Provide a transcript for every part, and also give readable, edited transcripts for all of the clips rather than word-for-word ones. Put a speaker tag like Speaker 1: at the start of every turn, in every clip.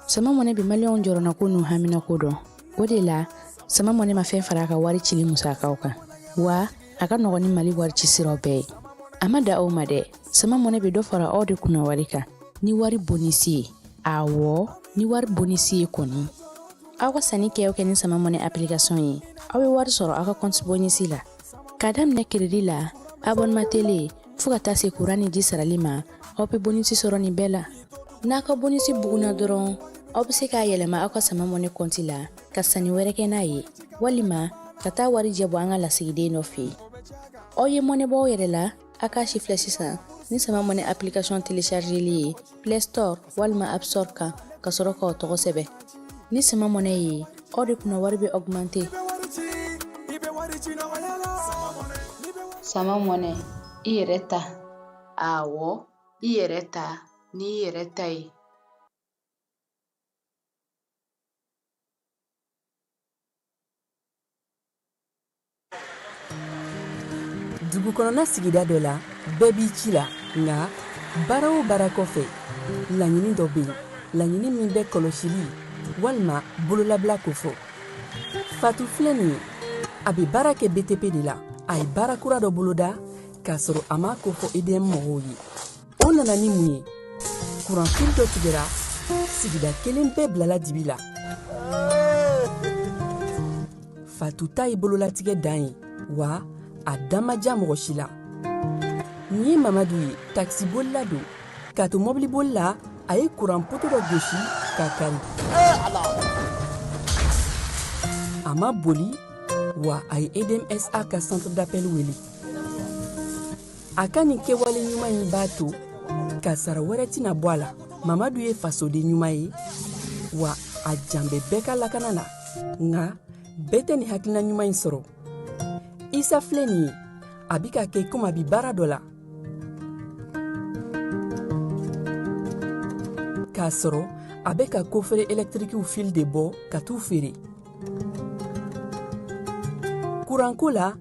Speaker 1: Sama mone bi malion jorona ko nu hamina ko do la sama mone ma fen fara ka wari cili musakaw kan wa aka nogoni mali wari ci siro be amada o made sama mone bi do fara odi kuna wari ka ni wari bonisi awo ni wari bonisi koni awa sani ke o ken sama mone application yi awe wari soro aka compte bonisi la kadam ne credit la abonnement télé fuka tase kurani di saralima o pe bonisi soro ni bela naka bonisi buguna doron aw bɛ se k'a yɛlɛma aw ka sama mɔne kɔnti la ka sanni wɛrɛ kɛ n'a ye walima ka taa wari jɛ bɔ an ka lasigiden dɔ fɛ yen aw ye mɔnɛbɔw yɛrɛ la a k'a si filɛ sisan ni sama mɔne application téléchargeli ye Play Store walima App Store kan ka sɔrɔ k'aw tɔgɔ sɛbɛn ni sama mɔne ye aw de kunna wari bɛ augmenter
Speaker 2: sama mɔne i yɛrɛ ta awɔ i yɛrɛ ta ni i yɛrɛ ta ye
Speaker 3: dugu kɔnɔna sigida dɔ la bɛɛ b'i ci la nka baara o baara kɔfɛ laɲini dɔ bɛ yen laɲini min bɛ kɔlɔsili walima bololabila ko fɔ fatu filɛ nin ye a bɛ baara kɛ BTP de la a ye baara kura dɔ boloda k'a sɔrɔ a ma ko fɔ EDM mɔgɔw ye o nana ni mun ye kuranfili dɔ tigɛra sigida kelen bɛɛ bilala dibi la fatu ta ye bololatigɛ dan ye wa a damaja mɔgɔ si la nin ye mamadu ye taxibolila don k'a to mɔbiliboli la a ye kuran poto dɔ gosi k'a kari a ma boli wa a ye EDMSA ka centre d'appel wele a ka nin kɛwale ɲuman in b'a to ka sara wɛrɛ tɛna bɔ a la mamadu ye fasoden ɲuman ye wa a jan bɛ bɛɛ ka lakana la nka bɛɛ tɛ nin hakilina ɲuman in sɔrɔ isa filɛ nin ye a bi ka kɛ komi a bi baara dɔ la k'a sɔrɔ a bɛ ka kofere électrique fil de bɔ ka t'u feere kuranko la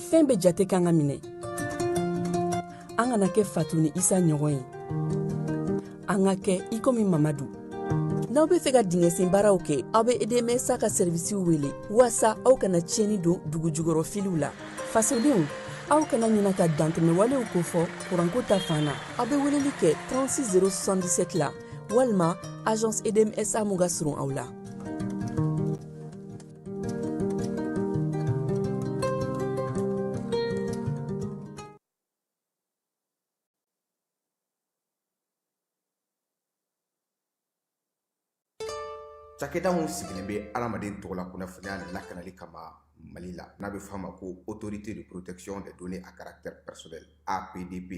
Speaker 3: fɛn bɛ jate kan ka minɛ an kana kɛ fatu ni isa ɲɔgɔn ye an ka kɛ i komi mamadu n'aw bɛ fɛ ka dingɛsen baaraw kɛ aw bɛ EDMSA ka servisiw wele walasa aw kana tiɲɛni don dugu jukɔrɔ filiw la fasodenw aw kana ɲina ka dantɛmɛ walew kofɔ kuranko ta fan na aw bɛ weleli kɛ 36077 la walima agence EDMSA mun ka surun aw la
Speaker 4: Cakɛda mun sigilen bɛ adamaden tɔgɔ la kunnafoniya ni lakanali kama Mali la n'a bɛ f'a ma ko autorité de protection des données à caractère personnel APDP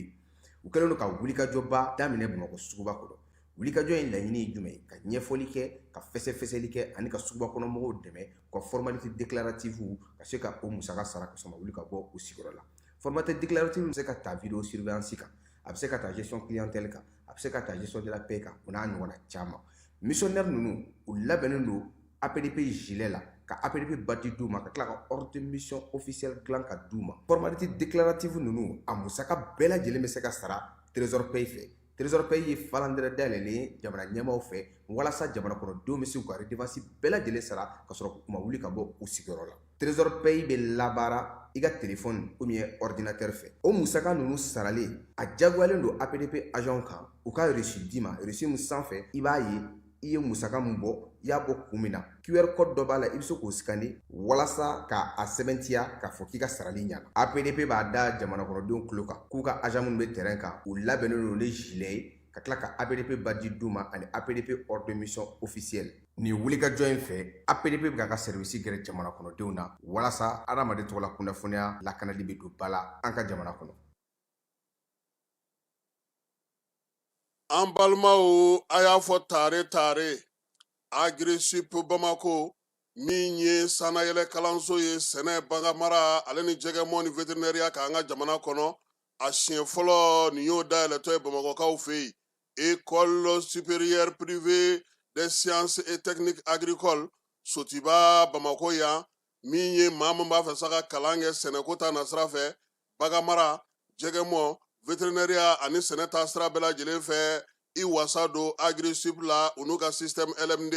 Speaker 4: u kɛlen don ka wulikajɔba daminɛ Bamakɔ suguba kɔnɔ wulikajɔ in laɲini ye jumɛn ye ka ɲɛfɔli kɛ ka fɛsɛfɛsɛli kɛ ani ka suguba kɔnɔ mɔgɔw dɛmɛ ka formalité déclarative ka se ka o musaka sara ka sɔn ka wuli ka bɔ u sigiyɔrɔ la formalité déclarative bɛ se ka ta vidéo surveillance kan a bɛ se ka ta gestion clientèle kan a bɛ se ka ta gestion de la paix kan o n'a ɲɔgɔnna caman missionnaire ninnu u labɛnnen don APDP gilet la ka APDP badge d'u ma ka tila ka ordre de mission officielle dilan ka d'u ma formalité déclarative ninnu a musaka bɛɛ lajɛlen bɛ se ka sara trésor paye fɛ trésor paye ye falandɛrɛ dayɛlɛlen ye jamana ɲɛmaaw fɛ walasa jamana kɔnɔdenw bɛ se k'u ka redevance bɛɛ lajɛlen sara ka sɔrɔ u ma wuli ka bɔ u sigiyɔrɔ la trésor paye bɛ labaara i ka téléphone ou bien ordinateur fɛ o musaka ninnu saralen a jagoyalen don APDP agent kan u ka reçu d'i ma reçu min sanfɛ i b'a ye i ye musaka min bɔ i y'a bɔ kun min na QR code dɔ b'a la i bɛ se k'o scanner walasa k'a sɛbɛntiya k'a fɔ k'i ka sarali ɲɛna APDP b'a da jamana kɔnɔdenw tulo kan k'u ka agent minnu bɛ terrain kan u labɛnnen don ni gilet ye ka tila ka APDP badge d'u ma ani APDP ordre de mission officielle nin wulikajɔ in fɛ APDP bɛ k'a ka service gɛrɛ jamana kɔnɔdenw na walasa adamaden tɔgɔ la kunnafoniya lakanali bɛ don ba la an ka jamana kɔnɔ.
Speaker 5: An balimaw a y'a fɔ tare Agriculture Bamako min ye sanayɛlɛ kalanso ye sɛnɛ baganmara ale ni jɛgɛmɔ ni vétérinaire k'an ka jamana kɔnɔ a siɲɛ fɔlɔ nin y'o dayɛlɛtɔ ye Bamakɔkaw fɛ yen École supérieure privée des sciences et techniques agricoles Sotiba Bamako yan min ye maa min b'a fɛ sa ka kalan kɛ sɛnɛko ta nasira fɛ baganmara jɛgɛmɔ vétérinaire ani sɛnɛ taasira bɛɛ lajɛlen fɛ i wasa don AgriSup la u n'u ka système LMD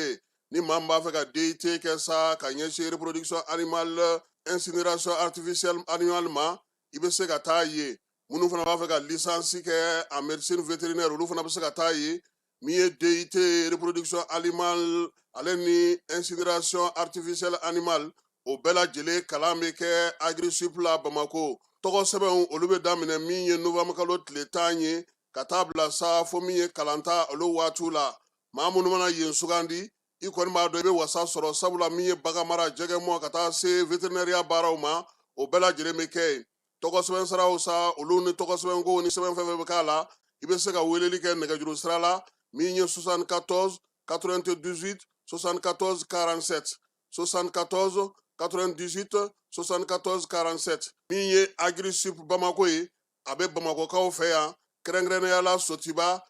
Speaker 5: ni maa min b'a fɛ ka DIT kɛ sa ka ɲɛsin reproduction animale incinération artificielle animale ma i bɛ se ka taa ye minnu fana b'a fɛ ka licence kɛ en médecine vétérinaire olu fana bɛ se ka taa ye min ye DIT reproduction animale ale ni incinération artificielle animale o bɛɛ lajɛlen kalan bɛ kɛ AgriSup la Bamako tɔgɔ sɛbɛnw olu bɛ daminɛ min ye novembre kalo tile 10 ye ka taa bila sa fo min ye kalanta olu waatiw la maa minnu mana yen sugandi i kɔni b'a dɔn i bɛ wasa sɔrɔ sabula min ye bagan mara jɛgɛmɔ ka taa se vétérinaire baaraw ma o bɛɛ lajɛlen bɛ kɛ yen tɔgɔ sɛbɛn siraw sa olu ni tɔgɔ sɛbɛn ko ni sɛbɛn fɛn fɛn bɛ k'a la i bɛ se ka weleli kɛ nɛgɛjuru sira la min ye 74 98 74 47 74 98 74 47 min ye AgriSup Bamako ye a bɛ Bamakokaw fɛ yan kɛrɛnkɛrɛnnenya la Sotiba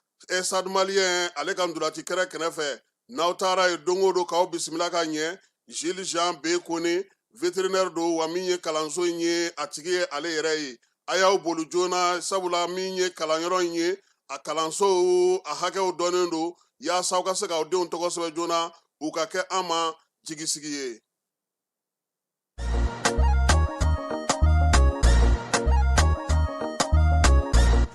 Speaker 5: Stade Malien ale ka ndulati kɛrɛ kɛrɛfɛ n'aw taara ye don o don k'aw bisimila ka ɲɛ Jules Jean B Kone vétérinaire don wa min ye kalanso in ye a tigi ye ale yɛrɛ ye a y'aw boli joona sabula min ye kalanyɔrɔ in ye a kalanso a hakɛw dɔnnen don yaasa aw ka se k'aw denw tɔgɔ sɛbɛn joona u ka kɛ an ma jigisigi ye.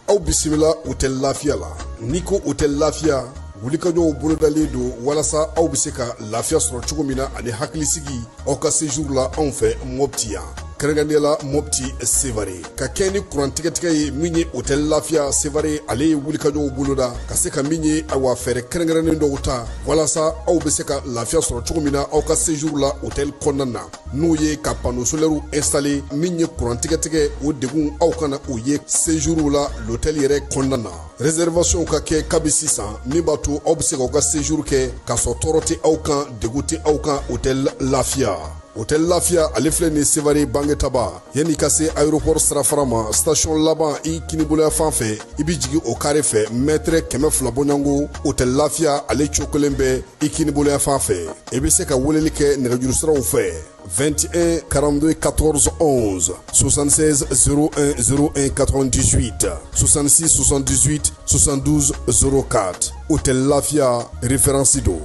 Speaker 6: Aw bisimila hôtel Lafiya la n'i ko hôtel Lafiya wulikajɔw bolodalen don walasa aw bɛ se ka lafiya sɔrɔ cogo min na ani hakilisigi aw ka séjour la anw fɛ Mopti yan kɛrɛnkɛrɛnnenya la Mopti Sevare ka kɛ ni kurantigɛtigɛ ye min ye hôtel Lafiya Sevare ale ye wulikajɔw boloda ka se ka min ye awa fɛɛrɛ kɛrɛnkɛrɛnnen dɔw ta walasa aw bɛ se ka lafiya sɔrɔ cogo min na aw ka séjour la hôtel kɔnɔna na n'o ye ka panneau solaire installé min ye kurantigɛtigɛ o degun aw kana o ye séjour la l'hôtel yɛrɛ kɔnɔna na réservation ka kɛ kabi sisan min b'a to aw bɛ se k'aw ka séjour kɛ k'a sɔrɔ tɔɔrɔ tɛ aw kan degun tɛ aw kan hôtel Lafiya. Hôtel Lafiya ale filɛ nin Sevare Bangetaba yanni ka se aéroport sirafara ma station laban i kiniboloya fan fɛ i bɛ jigin o kare fɛ mètre 200 bɔɲango Hôtel Lafiya ale cokolen bɛ i kiniboloya fan fɛ i bɛ se ka weleli kɛ nɛgɛjuru siraw fɛ 21 42 14 11 76 01 01 98 66 78 72 04 Hôtel Lafiya référence do.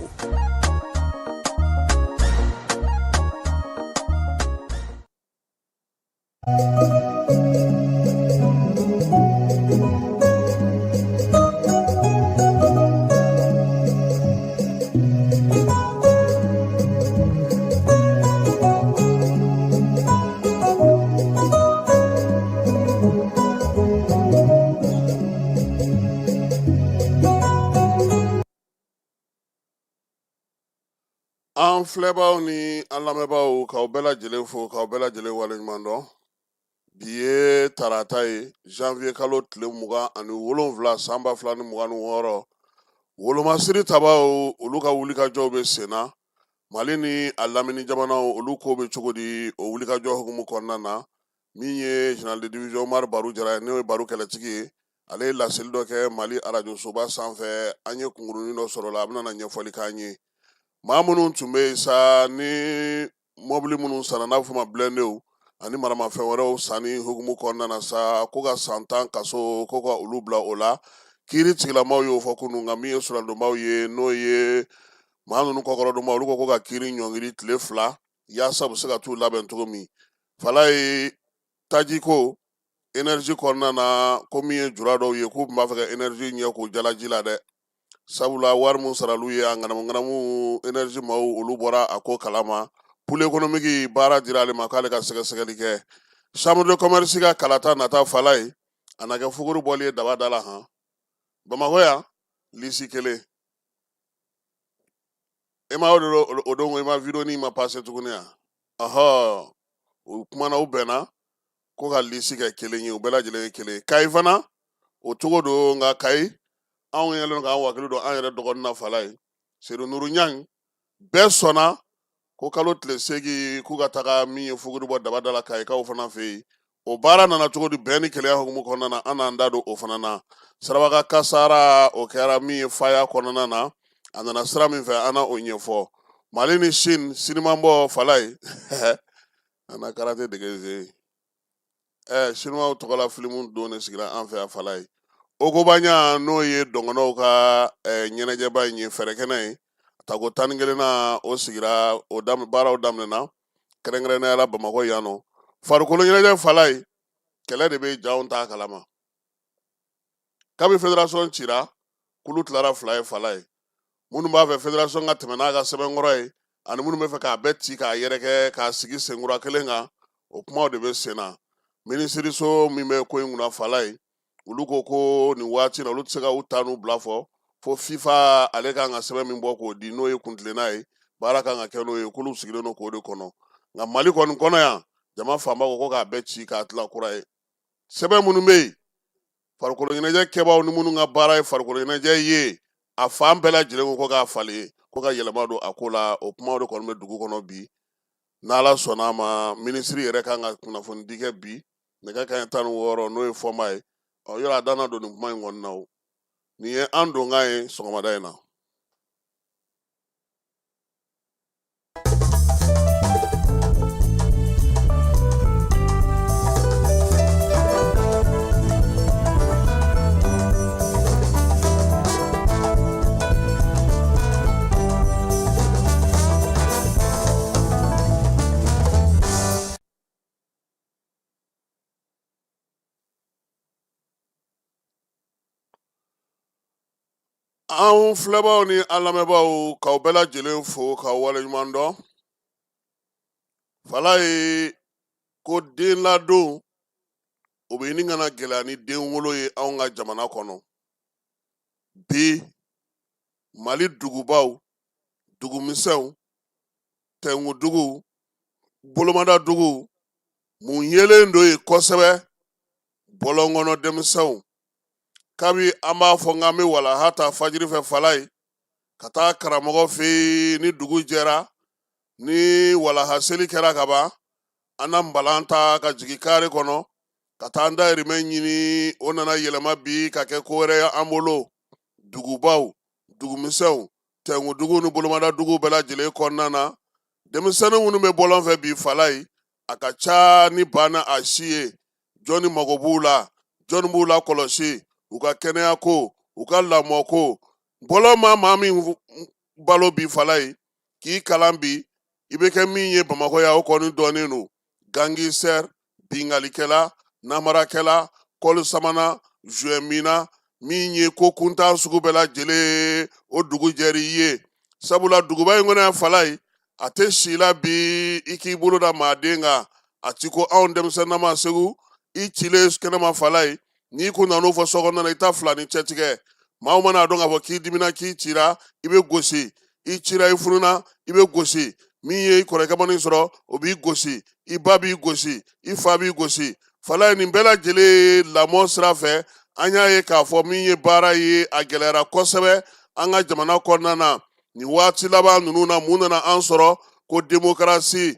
Speaker 5: An filɛbaaw ni an lamɛnbaaw k'aw bɛɛ lajɛlen fo k'aw bɛɛ lajɛlen waleɲuman dɔn bi ye tarata ye janvier kalo tile 27 san 2026 wolomasiri tabaw olu ka wulikajɔw bɛ senna Mali ni a lamini jamanaw olu ko bɛ cogo di o wulikajɔ hukumu kɔnɔna na min ye général de division Umaru Baru Jara ye n'o ye Baru kɛlɛtigi ye ale ye laseli dɔ kɛ Mali arajo soba sanfɛ an ye kunkurunin dɔ sɔrɔ la a bɛna ɲɛfɔli k'an ye maa minnu tun bɛ yen sa ni mɔbili minnu sanna n'a bɛ fɔ o ma blendew ani maramafɛn wɛrɛw sanni hukumu kɔnɔna na sa ko ka san 10 kaso ko ka olu bila o la kiiri tigilamaw y'o fɔ kunun nka min ye sulandonbaw ye n'o ye maa ninnu kɔkɔrɔdonbaw olu ko ka kiiri ɲɔngiri tile 2 yaasa u bɛ se ka t'u labɛn cogo min fala ye taji ko énergie kɔnɔna na ko min ye jura dɔw ye k'u tun b'a fɛ ka énergie ɲɛ k'o jalaji la dɛ sabula wari mun saraliw ye a ŋanamu énergie maaw olu bɔra a ko kalama pool économique baara dira ale ma k'ale ka sɛgɛsɛgɛli kɛ chambre de commerce ka kalata nata fala ye a na kɛ fuguru bɔli ye daba da la han Bamako yan lisi kelen e ma o don i ma video ni ma passe tuguni yan o kumana u bɛnna ko ka lisi kɛ kelen ye u bɛɛ lajɛlen ye kelen Kayi fana o cogo don nka Kayi anw yɛlɛn k'an wakili don an yɛrɛ dɔgɔnin na fala ye Seydou Nourou Niang bɛɛ sɔnna ko kalo tile 8 k'u ka taga min ye fuguru bɔ daba da la Kayi kaw fana fɛ yen o baara nana cogo di bɛn ni kɛlɛya hukumu kɔnɔna na an n'an da don o fana na Sarabaka kasara o kɛra min ye faya kɔnɔna na a nana sira min fɛ an na o ɲɛfɔ Mali ni Chine sinimanbɔ fala ye an na karate dege Chinois tɔgɔ la filimu don ne sigira an fɛ yan Fala ye. Ogobanya n'o ye dɔngɔnɔw ka ɲɛnajɛba in ye fɛrɛkɛnɛ ye. Tako 11 na o sigira o baaraw daminɛna kɛrɛnkɛrɛnnenya la Bamakɔ yan nɔ. Farikolo ɲɛnajɛ Fala ye kɛlɛ de bɛ janw t'a kalama. Kabi fédération cira kulu tilara 2 ye Fala ye. Minnu b'a fɛ fédération ka tɛmɛ n'a ka sɛbɛnkɔrɔ ye ani minnu bɛ fɛ k'a bɛɛ ci k'a yɛrɛkɛ k'a sigi senkura kelen kan o kumaw de bɛ sen na. Minisiriso min bɛ ko in kunna Fala ye olu ko nin waati na olu tɛ se ka u ta n'u bila fɔ FIFA ale kan ka sɛbɛn min bɔ k'o di n'o ye kuntilenna ye baara kan ka kɛ n'o ye k'olu sigilen don k'o de kɔnɔ. Nka Mali kɔni kɔnɔ yan jama fanba ko k'a bɛɛ ci k'a tila kura ye. Sɛbɛn minnu bɛ yen farikolo ɲɛnajɛ kɛbaaw ni minnu ka baara ye farikolo ɲɛnajɛ ye a fan bɛɛ lajɛlen ko k'a falen ko ka yɛlɛma don a ko la o kumaw de kɔni bɛ dugu kɔnɔ bi n'Ala sɔnna a ma minisiri yɛrɛ kan ka kunnafoni di kɛ bi nɛgɛ kanɲɛ 16 n'o ye fɔma ye yɔrɔ a danna don nin kuma in kɔni na o nin ye an donkan ye sɔgɔmada in na. An filɛbaw ni an lamɛnbaw k'aw bɛɛ lajɛlen fo k'aw waleɲuman dɔn. Fala ye ko den ladon o bɛ ɲini kana gɛlɛya ni den wolo ye anw ka jamana kɔnɔ. Bi Mali dugubaw, dugumisɛnw, tɛnkudugu, bolomada dugu mun yelen don yen kosɛbɛ bɔlɔnkɔnɔ denmisɛnw. Kabi an b'a fɔ k'an bɛ walaha ta fajiri fɛ Fala ye ka taa karamɔgɔ fɛ yen ni dugu jɛra ni walaha seli kɛra ka ban an na nbalan ta ka jigin kare kɔnɔ ka taa an dahirimɛ ɲini o nana yɛlɛma bi ka kɛ ko wɛrɛ ye an bolo. Dugubaw, dugumisɛnw, tɛnkudugu ni bolomada dugu bɛɛ lajɛlen kɔnɔna na denmisɛnnin minnu bɛ bɔlɔn fɛ bi Fala ye a ka ca ni ba na a si ye. Jɔnni mago b'u la, jɔnni b'u la kɔlɔsi u ka kɛnɛya ko u ka lamɔ ko. Bɔlɔn ma maa min balo bi Fala ye k'i kalan bi i bɛ kɛ min ye Bamakɔ yan o kɔni dɔnnen don. Gangisɛr, bingalikɛla, namarakɛla, kɔli samana, jouet min ye ko kuntan sugu bɛɛ lajɛlen o dugu jɛr'i ye. Sabula duguba in kɔnɔ yan Fala ye a tɛ si la bi i k'i bolo da maaden kan a ti ko anw denmisɛnnama Segu i cilen kɛnɛma Fala ye n'i kun nan'o fɔ sokɔnɔna na i ta filani cɛ tigɛ. Maaw mana dɔn k'a fɔ k'i dimina k'i cira i bɛ gosi, i cira i fununa i bɛ gosi, min ye i kɔrɔkɛ kamanin sɔrɔ o b'i gosi, i ba b'i gosi, i fa b'i gosi. Fala ye nin bɛɛ lajɛlen lamɔ sira fɛ an y'a ye k'a fɔ min ye baara ye a gɛlɛyara kosɛbɛ an ka jamana kɔnɔna na. Nin waati laban ninnu na mun nana an sɔrɔ ko démocratie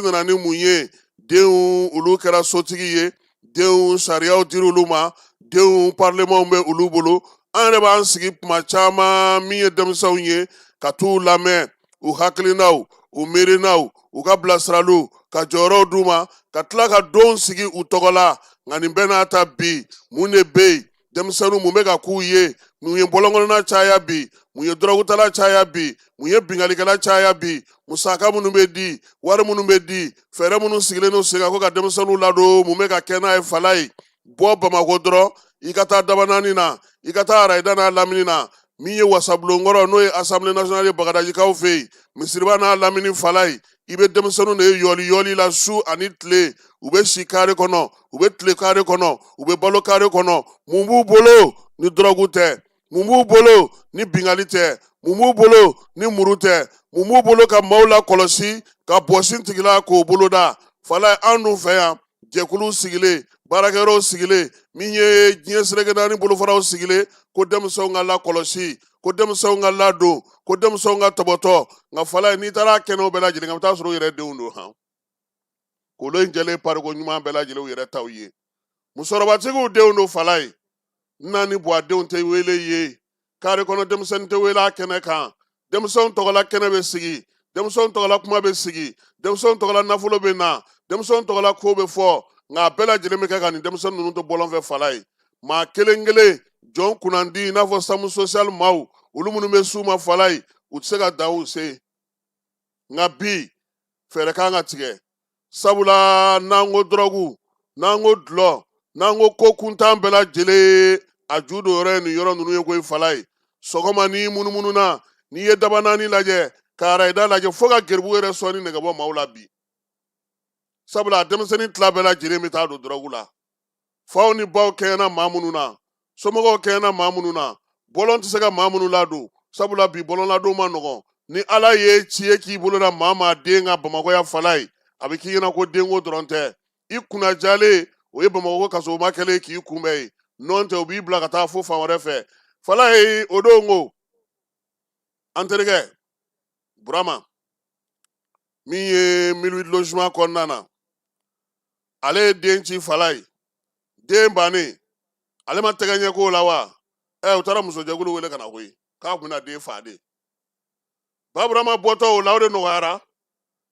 Speaker 5: nana ni mun ye denw olu kɛra sotigi ye, denw sariyaw dir'olu olu ma, denw parlement bɛ olu bolo. An yɛrɛ b'an sigi tuma caman min ye denmisɛnw ye ka t'u lamɛn u hakilinaw u miirinaw u ka bilasiraliw ka jɔyɔrɔw d'u ma ka tila ka don sigi u tɔgɔ la. Nka nin bɛɛ n'a ta bi mun de bɛ yen denmisɛnninw mun bɛ ka k'u ye, mun ye bɔlɔnkɔnɔna caya bi, mun ye dɔrɔgutala caya bi, mun ye bingalikɛla caya bi, musaka minnu bɛ di, wari minnu bɛ di, fɛɛrɛ minnu sigilen don sen kan ko ka denmisɛnninw ladon mun bɛ ka kɛ n'a ye Fala ye. Bɔ Bamakɔ dɔrɔn i ka taa Dabanaani na, i ka taa Arayida n'a Lamini na, min ye wasabilenkɔrɔ n'o ye Assemblée nationale ye Bagadajikaw fɛ yen, misiriba n'a Lamini Fala ye. I bɛ denmisɛnninw de ye yɔli la su ani tile u bɛ si kare kɔnɔ u bɛ tile kare kɔnɔ u bɛ balo kare kɔnɔ. Mun b'u bolo ni dɔrɔgu tɛ, mun b'u bolo ni bingali tɛ, mun b'u bolo ni muru tɛ, mun b'u bolo ka maaw la kɔlɔsi ka bɔsin tigila k'o bolo da. Fala ye an dun fɛ yan jɛkuluw sigilen baarakɛyɔrɔw sigilen min ye diɲɛ seleke naani bolofaraw sigilen ko denmisɛnw ka lakɔlɔsi ko denmisɛnw ka ladon ko denmisɛnw ka tɔbɔtɔ. Nka Fala ye n'i taara kɛnɛw bɛɛ lajɛlen kan i bɛ taa sɔrɔ u yɛrɛ denw don han. Kolon in jɛlen pariko ɲuman bɛɛ lajɛlen u yɛrɛ taw ye. Musokɔrɔbatigiw denw don Fala ye. Naani buwadenw tɛ wele ye. Kare kɔnɔ denmisɛnnin tɛ wele a kɛnɛ kan. Denmisɛnw tɔgɔla kɛnɛ bɛ sigi, denmisɛnw tɔgɔla kuma bɛ sigi, denmisɛnw tɔgɔla nafolo bɛ na, denmisɛnw tɔgɔla ko bɛ fɔ. nka bɛɛ lajɛlen bɛ kɛ ka nin denmisɛnnin ninnu to bɔlɔn fɛ fala ye maa kelen kelen jɔn kunnandi i n'a fɔ samu social maaw olu minnu bɛ s'u ma fala ye u tɛ se ka dan u se nka bi fɛɛrɛ kan ka tigɛ sabula n'an ko dɔrɔgu n'an ko dulɔ n'an ko ko kuntan bɛɛ lajɛlen a ju don yɔrɔ ye nin yɔrɔ ninnu ye koyi fala ye sɔgɔma n'i munumununa n'i ye daba naani lajɛ ka arayida lajɛ fo ka geribu yɛrɛ sɔnni nɛgɛ bɔ maaw la bi sabula denmisɛnnin tila bɛɛ lajɛlen bɛ taa don dɔrɔgu la faw ni baw kɛɲɛna maa minnu na somɔgɔw kɛɲɛna maa minnu na bɔlɔn tɛ se ka maa minnu ladon sabula bi bɔlɔn ladon ma nɔgɔn ni ala ye ci ye k'i bolo da maa den ka bamakɔya fala ye a bɛ k'i ɲɛna ko denko dɔrɔn tɛ i kunna jalen o ye bamakɔ kasɔrɔma kɛlen k'i kunbɛn ye nɔn tɛ u b'i bila ka taa fo fan wɛrɛ fɛ fala ye o don ko an terikɛ burama min ye milieu logement kɔnɔna na ale ye den ci fala ye den bannen ale ma tɛgɛ ɲɛ k'o la wa u taara musojɛkulu wele ka na koyi k'a kun bɛna den faa de baburama bɔtɔ o la o de nɔgɔyara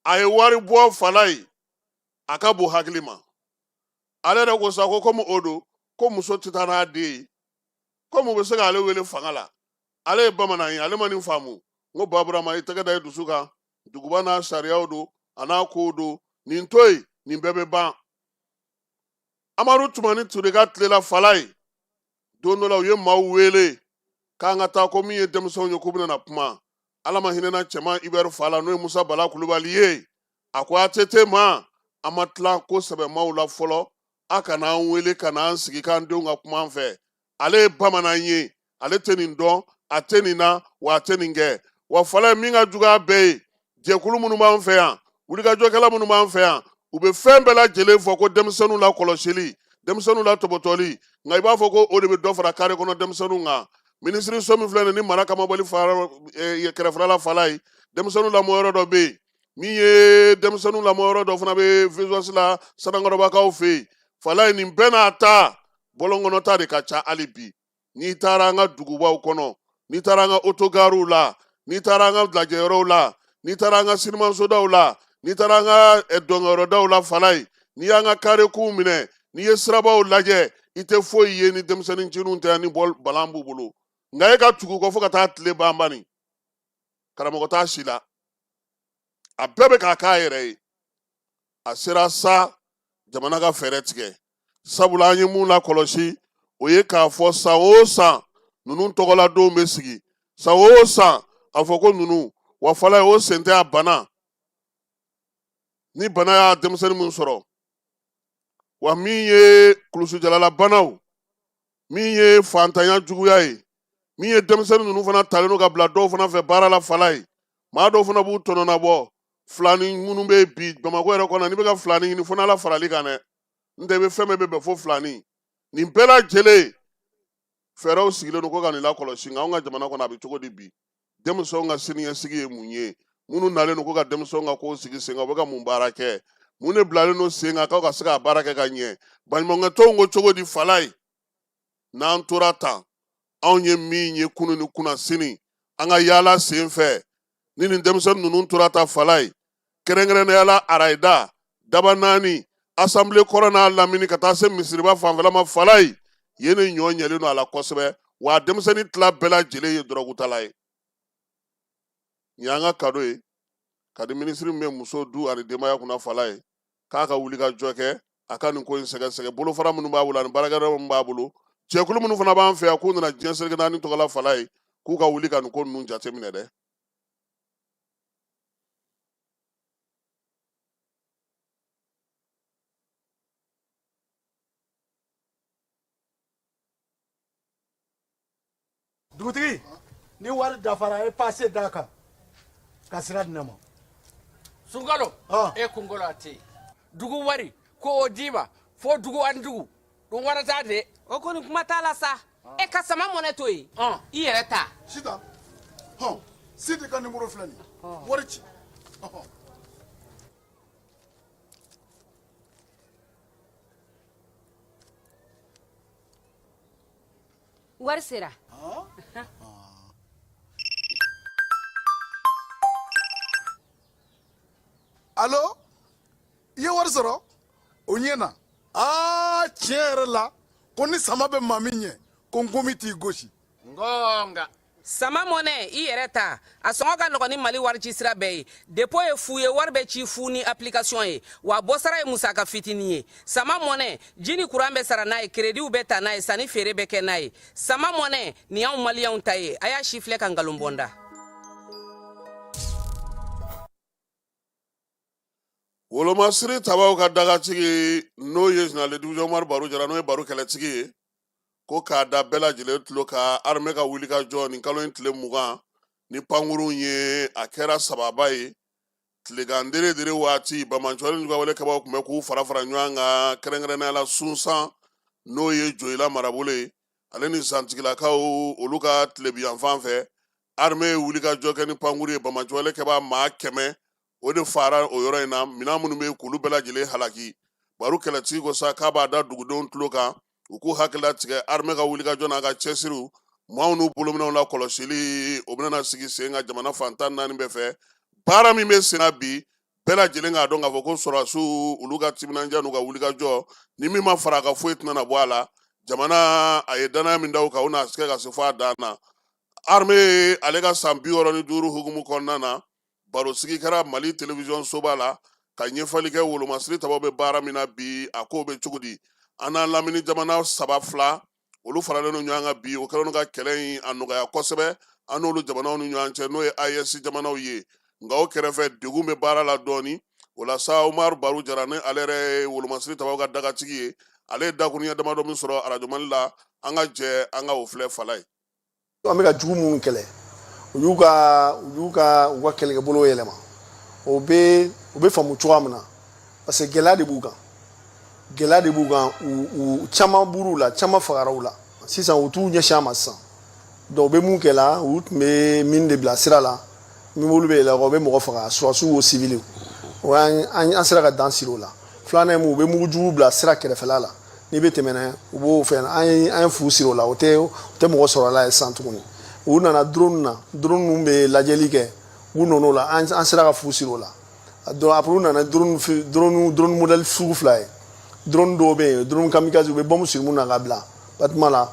Speaker 5: a ye wari bɔ fala ye a ka bon hakili ma ale yɛrɛ ko sa ko komi o don ko muso tɛ taa n'a den ye komi u bɛ se k'ale wele fanga la ale ye bamanan ye ale ma nin faamu n ko baburama i tɛgɛ da i dusu kan duguba n'a sariyaw don a n'a kow don nin to yen nin bɛɛ bɛ ban amadu tumani ture ka tilela fala ye don dɔ la u ye maaw wele k'an ka taa ko min ye denmisɛnw ye k'u bɛna kuma ala ma hinɛna cɛman ibɛri fa la n'o ye musa bala kulubali ye a ko a tɛ te ma an ma tila kosɛbɛ maaw la fɔlɔ a kana an wele ka na an sigi k'an denw ka kuma an fɛ ale ye bamanan ye ale tɛ nin dɔn a tɛ nin na wa a tɛ nin kɛ wa fala ye min ka jugu a bɛɛ ye jɛkulu minnu b'an fɛ yan wulikajɔkɛla minnu b'an fɛ yan u bɛ fɛn bɛɛ lajɛlen fɔ ko denmisɛnninw la kɔlɔsili denmisɛnninw la tɔbɔtɔli nka i b'a fɔ ko o de bɛ dɔ fara kare kɔnɔ denmisɛnninw kan minisiri so min filɛ nin ni mara kamabɔli kɛrɛfɛla fala ye denmisɛnninw lamɔ yɔrɔ dɔ bɛ yen min ye denmisɛnninw lamɔ yɔrɔ dɔ fana bɛ visuwasi la sanankɔrɔbakaw fɛ yen fala ye nin bɛɛ n'a ta bɔlɔnkɔnɔ ta de ka ca hali bi n'i taara an ka dugubaw kɔnɔ n'i taara an ka otogariw la n'i taara an ka lajɛyɔrɔw la n'i taara an ka sinimasodaw la n'i taara an ka dɔnkɛyɔrɔdaw la fala ye n'i y'an ka karekuw minɛ n'i ye sirabaw lajɛ i tɛ foyi ye ni denmisɛnnin cininw tɛ ni balan b'u bolo nka e ka tugu kɔ fo ka taa tile ban bani karamɔgɔ t'a si la a bɛɛ bɛ k'a k'a yɛrɛ ye a sera sa jamana ka fɛɛrɛ tigɛ sabula an ye mun lakɔlɔsi o ye k'a fɔ san o san ninnu tɔgɔladonw bɛ sigi san o san a fɔ ko ninnu wa fala ye o sen tɛ a bana ni bana y'a denmisɛnnin min sɔrɔ wa min ye kulusijalalabanaw min ye fantanya juguya ye min ye denmisɛnnin ninnu fana talen don ka bila dɔw fana fɛ baara la fala ye maa dɔw fana b'u tɔnɔnabɔ filani minnu bɛ bi bamakɔ yɛrɛ kɔnɔ n'i bɛ ka filani ɲini fo n'ala farali kan dɛ n tɛ i bɛ fɛn bɛɛ bɛ bɛn fo filani nin bɛɛ lajɛlen fɛɛrɛw sigilen don ko ka nin lakɔlɔsi nka anw ka jamana kɔnɔ a bɛ cogo di bi denmisɛnw ka siniɲɛsigi ye mun ye minnu nalen don ko ka denmisɛnw ka kow sigi sen kan u bɛ ka mun baara kɛ mun de bilalen don sen kan k'aw ka se ka baara kɛ ka ɲɛ baɲumankɛtɔnw ko cogo di fala ye n'an tora tan anw ye min ye kunun ni kunna sini an ka yaala sen fɛ ni nin denmisɛnnin ninnu tora ta fala ye kɛrɛnkɛrɛnnenya la arayida daba naani asanbile kɔrɔ n'a lamini ka taa se misiriba fanfɛla ma fala ye yen de ɲɔ ɲɛlen don a la kosɛbɛ wa denmisɛnnin tila bɛɛ lajɛlen ye dɔrɔgutala ye nin y'an ka kado ye ka di minisiri min bɛ muso du ani denbaya kunna fala ye k'a ka wuli ka jɔ kɛ a ka nin ko in sɛgɛsɛgɛ bolofara minnu b'a bolo ani baarakɛyɔrɔ minnu b'a bolo jɛkulu minnu fana b'an fɛ yan k'u nana diɲɛ seleke naani tɔgɔla fala ye k'u ka wuli ka nin ko ninnu jateminɛ dɛ
Speaker 7: dugutigi ni wari dafara e pase d'a kan ka sira di ne ma
Speaker 8: sunkalo e kunkolo a tɛ yen dugu wari ko o d'i ma fo dugu ani dugu dun wari t'a de
Speaker 9: o kɔni kuma t'a la sa e ka sama mɔnɛ to yen i yɛrɛ ta
Speaker 6: Sita Sidi ka numéro filɛ nin wari ci
Speaker 9: wari sera
Speaker 6: Allo i ye wari sɔrɔ o ɲɛ na
Speaker 7: tiɲɛ yɛrɛ la ko ni sama bɛ maa min ɲɛ ko nkomi t'i gosi.
Speaker 9: ngonga sama mɔnɛ i yɛrɛ ta a sɔngɔ ka nɔgɔn ni mali warici sira bɛɛ ye depo ye fu ye wari bɛ ci fu ni application ye wa bɔsara ye musaka fitinin ye sama mɔnɛ ji ni kuran bɛ sara n'a ye krediw bɛ ta n'a ye sanni feere bɛ kɛ n'a ye sama mɔnɛ nin y'anw maliyɛnw ta ye a y'a si filɛ ka nkalon bɔnda.
Speaker 5: wolomasiri tabaw ka dagatigi n'o ye général division Umaru Baro Jara n'o ye baro kɛlɛtigi ye ko k'a da bɛɛ lajɛlen tulo ka armée ka wuli ka jɔ nin kalo in tile 20 ni pankuru ye a kɛra sababa ye tilegan dere waati Bamaɲɔgɔn ka wale kabaw tun bɛ k'u fara fara ɲɔgɔn kan kɛrɛnkɛrɛnnenya la Sunsan n'o ye Joyila marabolo ye ale ni Zantigilakaw olu ka tilebiyan fan fɛ armée ye wuli ka jɔ kɛ ni pankuru ye Bamaɲɔgɔn kɛba maa 100 o de fara o yɔrɔ in na minɛn minnu bɛ k'olu bɛɛ lajɛlen halaki baro kɛlɛtigi ko sa k'a b'a da dugudenw tulo kan u k'u hakilila tigɛ armée ka wuli ka jɔ n'a ka cɛsiriw maaw n'u bolominɛw la kɔlɔsili o bɛna sigi sen ka jamana fantan 4 bɛɛ fɛ baara min bɛ sen na bi bɛɛ lajɛlen k'a dɔn k'a fɔ ko sɔrɔdasiw olu ka timinandiya n'u ka wuli ka jɔ ni min ma fara a ka foyi tɛna bɔ a la jamana a ye danaya min da u kan o n'a se ka se fɔ a dan na armée ale ka san 65 hukumu kɔnɔna na baro sigi kɛra Mali télévision soba la ka ɲɛfɔli kɛ wolomasiri tabaw bɛ baara min na bi a ko bɛ cogo di an n'a lamini jamana 3 olu faralen no ɲɔgɔn kan bi o kɛlen ka kɛlɛ in a nɔgɔya kosɛbɛ an n'olu jamanaw ni ɲɔgɔn cɛ n'o ye AES jamanaw ye nka o kɛrɛfɛ degun bɛ baara la dɔɔni o la sa Umaru Baro Jara ni ale yɛrɛ ye wolomasiri tabaw ka dagatigi ye ale ye dakuruɲɛ damadɔ min sɔrɔ radio Mali la an ka jɛ an ka o filɛ fala ye.
Speaker 10: An bɛ ka jugu minnu kɛlɛ u y'u ka kɛlɛkɛbolo yɛlɛma o bɛ faamu cogoya min na parce que gɛlɛya de b'u kan u caman bur'u la caman fagara u la sisan u t'u ɲɛsin a ma sisan donc u bɛ mun kɛla u tun bɛ min de bila sira la min b'olu bɛ yɛlɛ u bɛ mɔgɔ faga surasiw o civils o an sera ka dan siri o la filanan ye mun u bɛ mugujugu bila sira kɛrɛfɛla la n'i bɛ tɛmɛ u b'o fɛn an ye fu siri o la o tɛ mɔgɔ sɔrɔ a la sisan tuguni u nana drone ninnu bɛ lajɛli kɛ u nana la an sera ka fu siri o la donc après u nana drone modèle sugu 2 ye drone dɔw bɛ yen drone kamikaze u bɛ bombe siri mun na ka bila batiment la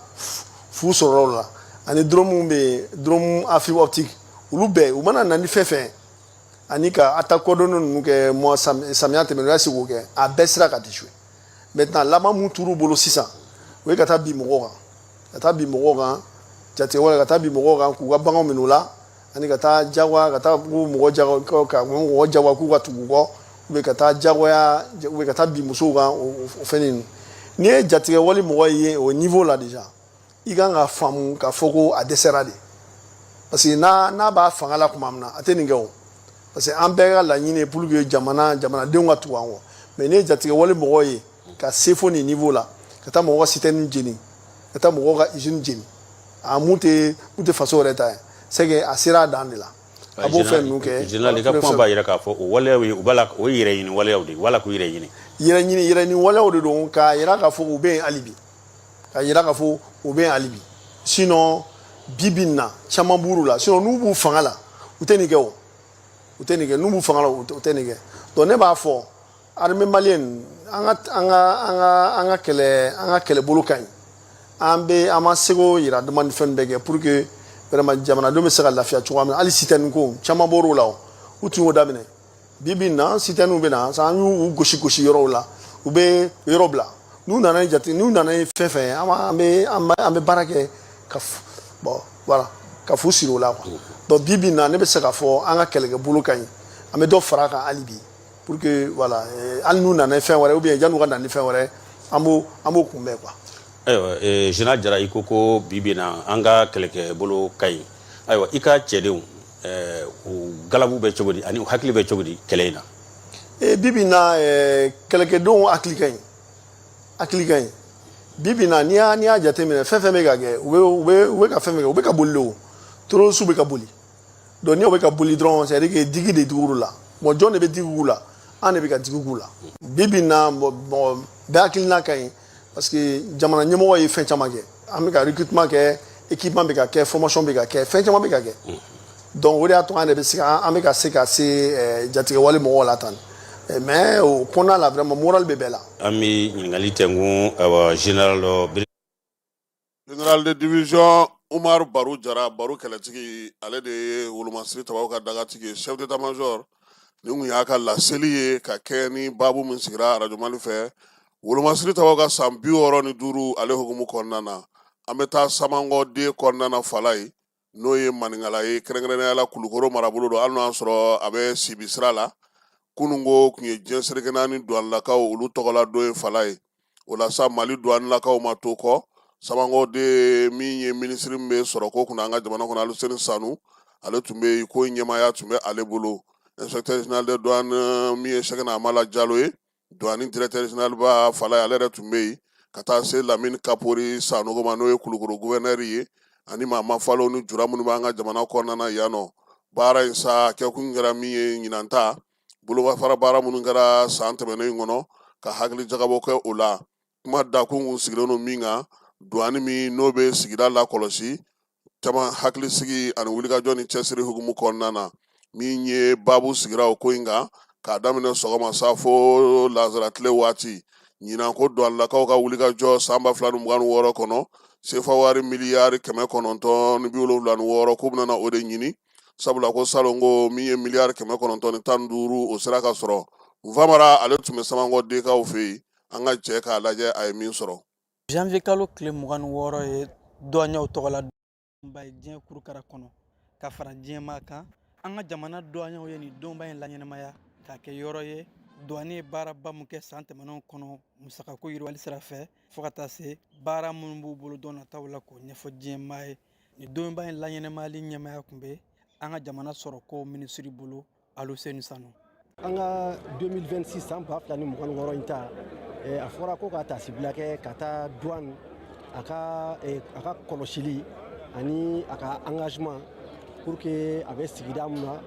Speaker 10: fu sɔrɔ o la ani drone mun bɛ yen drone à fibre optique olu bɛɛ u mana na ni fɛn fɛn ani ka attaque coordonnée ninnu kɛ samiya tɛmɛnen u y'a se k'o kɛ a bɛɛ sera ka déjouer maintenant laban mun tur'u bolo sisan o ye ka taa bin mɔgɔw kan jatigɛwale ka taa bin mɔgɔw kan k'u ka baganw minɛ u la ani ka taa jagoya ka taa mɔgɔ jagoya k'u ka tugu kɔ ou bien ka taa jagoya ou bien ka taa bin musow kan o fɛn ninnu n'i ye jatigɛwale mɔgɔ ye o niveau la déjà i kan ka faamu k'a fɔ ko a dɛsɛra de parce que n'a b'a fanga la tuma min na a tɛ nin kɛ o parce que an bɛɛ ka laɲini ye pour que jamanadenw ka tugu an kɔ mais n'i ye jatigɛwale mɔgɔ ye ka se fo nin niveau la ka taa mɔgɔ ka citerne jeni ka taa mɔgɔ ka usine jeni a mun tɛ faso yɛrɛ ta ye c'est que a sera a dan de la a b'o fɛn ninnu kɛ
Speaker 11: général i ka kuma b'a jira k'a fɔ o waleyaw ye o ye yɛrɛ ɲini waleyaw de wala k'u yɛrɛ ɲini
Speaker 10: yɛrɛ ɲini waleyaw de don k'a yira k'a fɔ u bɛ yen hali bi sinon bi bi in na caman b'u la sinon n'u b'u fanga la u tɛ nin kɛ n'u b'u fanga la u tɛ nin kɛ donc ne b'a fɔ armée malienne an ka kɛlɛbolo ka ɲi an ma seko yira dama ni fɛn bɛɛ kɛ pour que vraiment jamanadenw bɛ se ka lafiya cogoya min na hali citerne ko caman bɔr'o la u tun y'o daminɛ bi bi in na citerne bɛ na an y'u gosi yɔrɔw la u bɛ yɔrɔ bila n'u nana ni fɛn fɛn ye an bɛ baara kɛ ka fu siri o la quoi donc bi bi in na ne bɛ se k'a fɔ an ka kɛlɛkɛbolo ka ɲi an bɛ dɔ fara a kan hali bi pour que voilà hali n'u nana ni fɛn wɛrɛ ou bien yan'u ka na ni fɛn wɛrɛ an b'o kunbɛn quoi.
Speaker 11: ayiwa général Jara i ko bi bi in na an ka kɛlɛkɛbolo ka ɲi ayiwa i ka cɛdenw u galabu bɛ cogo di ani u hakili bɛ cogo di kɛlɛ in na.
Speaker 10: bi bi in na kɛlɛkɛdenw hakili ka ɲi bi bi in na n'i y'a jateminɛ fɛn fɛn bɛ ka kɛ u bɛ ka fɛn fɛn kɛ u bɛ ka boli o terroriste bɛ ka boli donc ni o bɛ ka boli dɔrɔn c'est à dire que digi de digir'u la bon jɔn de bɛ digi k'u la an de bɛ ka digi k'u la bi bi in na bɛɛ hakilina ka ɲi parce que jamana ɲɛmɔgɔ ye fɛn caman kɛ an bɛ ka recrutement kɛ équipement bɛ ka kɛ formation bɛ ka kɛ fɛn caman bɛ ka kɛ donc o de y'a to an bɛ ka se ka se jatigɛwale mɔgɔw la tan mais au kɔnɔna la vraiment moral bɛ bɛɛ la.
Speaker 11: An bɛ ɲininkali tɛnku général
Speaker 5: Général de division Umar Baru Jara Baru kɛlɛtigi ale de ye Wolomasiri Tabaw ka dagatigi chef d'état-major ni kun y'a ka laseli ye ka kɛ ni baabu min sigira Radio Mali fɛ Wolomasiri Tabaw ka san 65 ale hukumu kɔnɔna na an bɛ taa Samankɔden kɔnɔna na Fala ye n'o ye maninkala ye kɛrɛnkɛrɛnnenya la Kulukoro marabolo don hali n'a sɔrɔ a bɛ Sibi sira la kunungo kun ye diɲɛ seleke naani douanelakaw olu tɔgɔla dɔ ye Fala ye o la sa Mali douanelakaw ma to kɔ Samankɔden min ye ministre min bɛ sɔrɔ ko kunna an ka jamana kɔnɔ Aluseni Sanu ale tun bɛ ko ɲɛmaaya tun bɛ ale bolo inspecteur général de douane min ye Sɛgɛna Amala Jalo ye douane directeur général ba Fala ye ale yɛrɛ tun bɛ yen ka taa se Lamini Kapori Sanogo ma n'o ye Kulukoro gouverneur ye ani Mama Falo ni jura minnu b'an ka jamana kɔnɔna na yan nɔ baara in sa kɛkun kɛra min ye ɲinan ta bolomafara baara minnu kɛra san tɛmɛnen kɔnɔ ka hakili jagabɔ kɛ o la kuma dakun kun sigilen don min kan douane min n'o bɛ sigida la kɔlɔsi caman hakili sigi ani wulikajɔ ni cɛsiri hukumu kɔnɔna na min ye baabu sigira o ko in kan k'a daminɛ sɔgɔma sa fo lazara tile waati ɲinan ko douanelakaw ka wulikajɔ san 2026 kɔnɔ sefa wari miliyari 976 k'u bɛna o de ɲini sabula ko salongo min ye miliyari 915 o sera ka sɔrɔ Nfamara ale tun bɛ Samankɔdenkaw fɛ yen an ka jɛ k'a lajɛ a ye min sɔrɔ.
Speaker 12: Janvier kalo tile 26 ye douaniers tɔgɔla donba ye diɲɛ kurukara kɔnɔ ka fara diɲɛmaa kan an ka jamana douaniers ye nin donba in laɲɛnamaya k'a kɛ yɔrɔ ye douane ye baaraba mun kɛ san tɛmɛnenw kɔnɔ musakako yiriwali sira fɛ fo ka taa se baara minnu b'u bolo don nataw la k'o ɲɛfɔ diɲɛmaa ye nin donba in laɲɛnamayali ɲɛmaya kun bɛ an ka jamana sɔrɔ ko minisiri bolo Aluseni Sanu.
Speaker 13: An ka 2026 san 2026 in ta a fɔra ko ka tasibila kɛ ka taa douane a ka kɔlɔsili ani a ka engagement pour que a bɛ sigida mun na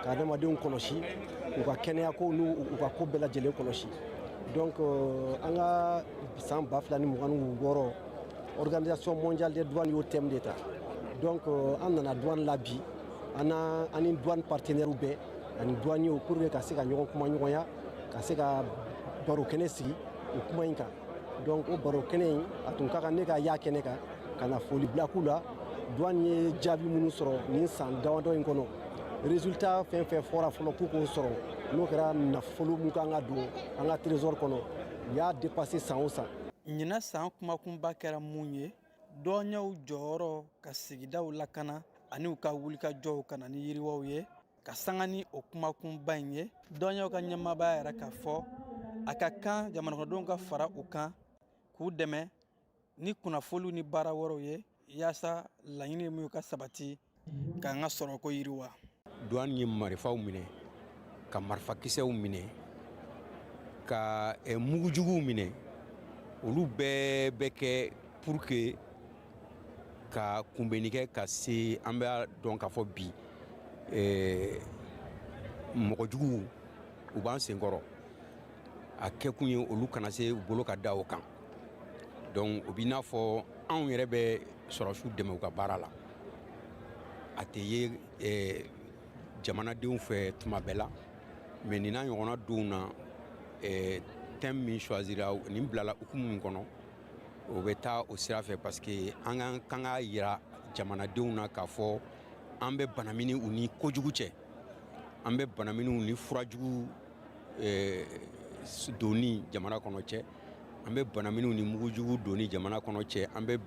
Speaker 13: ka adamadenw kɔlɔsi u ka kɛnɛya ko n'u ka ko bɛɛ lajɛlen kɔlɔsi donc an ka san 2026 organisation mondiale des douanes y'o thème de ta donc an nana douane la bi ani douane partenaires bɛɛ ani douaniers pour que ka se ka ɲɔgɔn kuma ɲɔgɔnya ka se ka baro kɛnɛ sigi o kuma in kan donc o baro kɛnɛ in a tun ka kan ne ka y'a kɛnɛ kan ka na foli bila k'u la douane ye jaabi minnu sɔrɔ nin san damadɔ in kɔnɔ résultat fɛn fɛn fɔra fɔlɔ k'u k'o sɔrɔ n'o kɛra nafolo mun kan ka don an ka trésor kɔnɔ u y'a dépassé san o san.
Speaker 12: ɲinan san kumakunba kɛra mun ye douaniers jɔyɔrɔ ka sigidaw lakana ani u ka wulikajɔw ka na ni yiriwaw ye ka sanga ni o kumakunba in ye douaniers ka ɲɛmaabaya yɛrɛ k'a fɔ a ka kan jamanakɔnɔdenw ka fara u kan k'u dɛmɛ ni kunnafoliw ni baara wɛrɛw ye yaasa laɲini min ka sabati k'an ka sɔrɔko yiriwa.
Speaker 14: douane ye marifaw minɛ ka marifakisɛw minɛ ka mugujuguw minɛ olu bɛɛ bɛ kɛ pour que ka kunbɛnni kɛ ka se an bɛ dɔn k'a fɔ bi mɔgɔjuguw u b'an senkɔrɔ a kɛkun ye olu kana se bolo ka da o kan donc o b'i n'a fɔ anw yɛrɛ bɛ sɔrɔsiw dɛmɛ u ka baara la a tɛ ye jamanadenw fɛ tuma bɛɛ la mais nin n'a ɲɔgɔnna donw na thème min choisira nin bilala hukumu min kɔnɔ o bɛ taa o sira fɛ parce que an kan ka yira jamanadenw na k'a fɔ an bɛ banamini u ni kojugu cɛ an bɛ banaminiw ni furajugu doni jamana kɔnɔ cɛ an bɛ banaminiw ni mugujugu doni jamana kɔnɔ cɛ an bɛ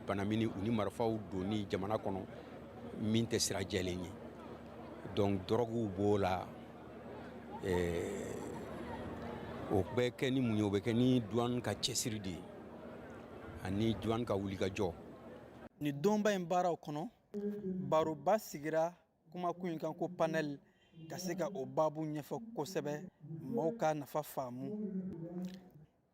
Speaker 14: banamini u ni marifaw doni jamana kɔnɔ min tɛ sira jɛlen ye donc droguew b'o la o bɛ kɛ ni mun ye o bɛ kɛ ni douane ka cɛsiri de ye ani douane ka wulikajɔ.
Speaker 12: Ni donba in baaraw kɔnɔ baroba sigira kumakun in kan ko panel ka se ka o baabu ɲɛfɔ kosɛbɛ mɔgɔw ka nafa faamu.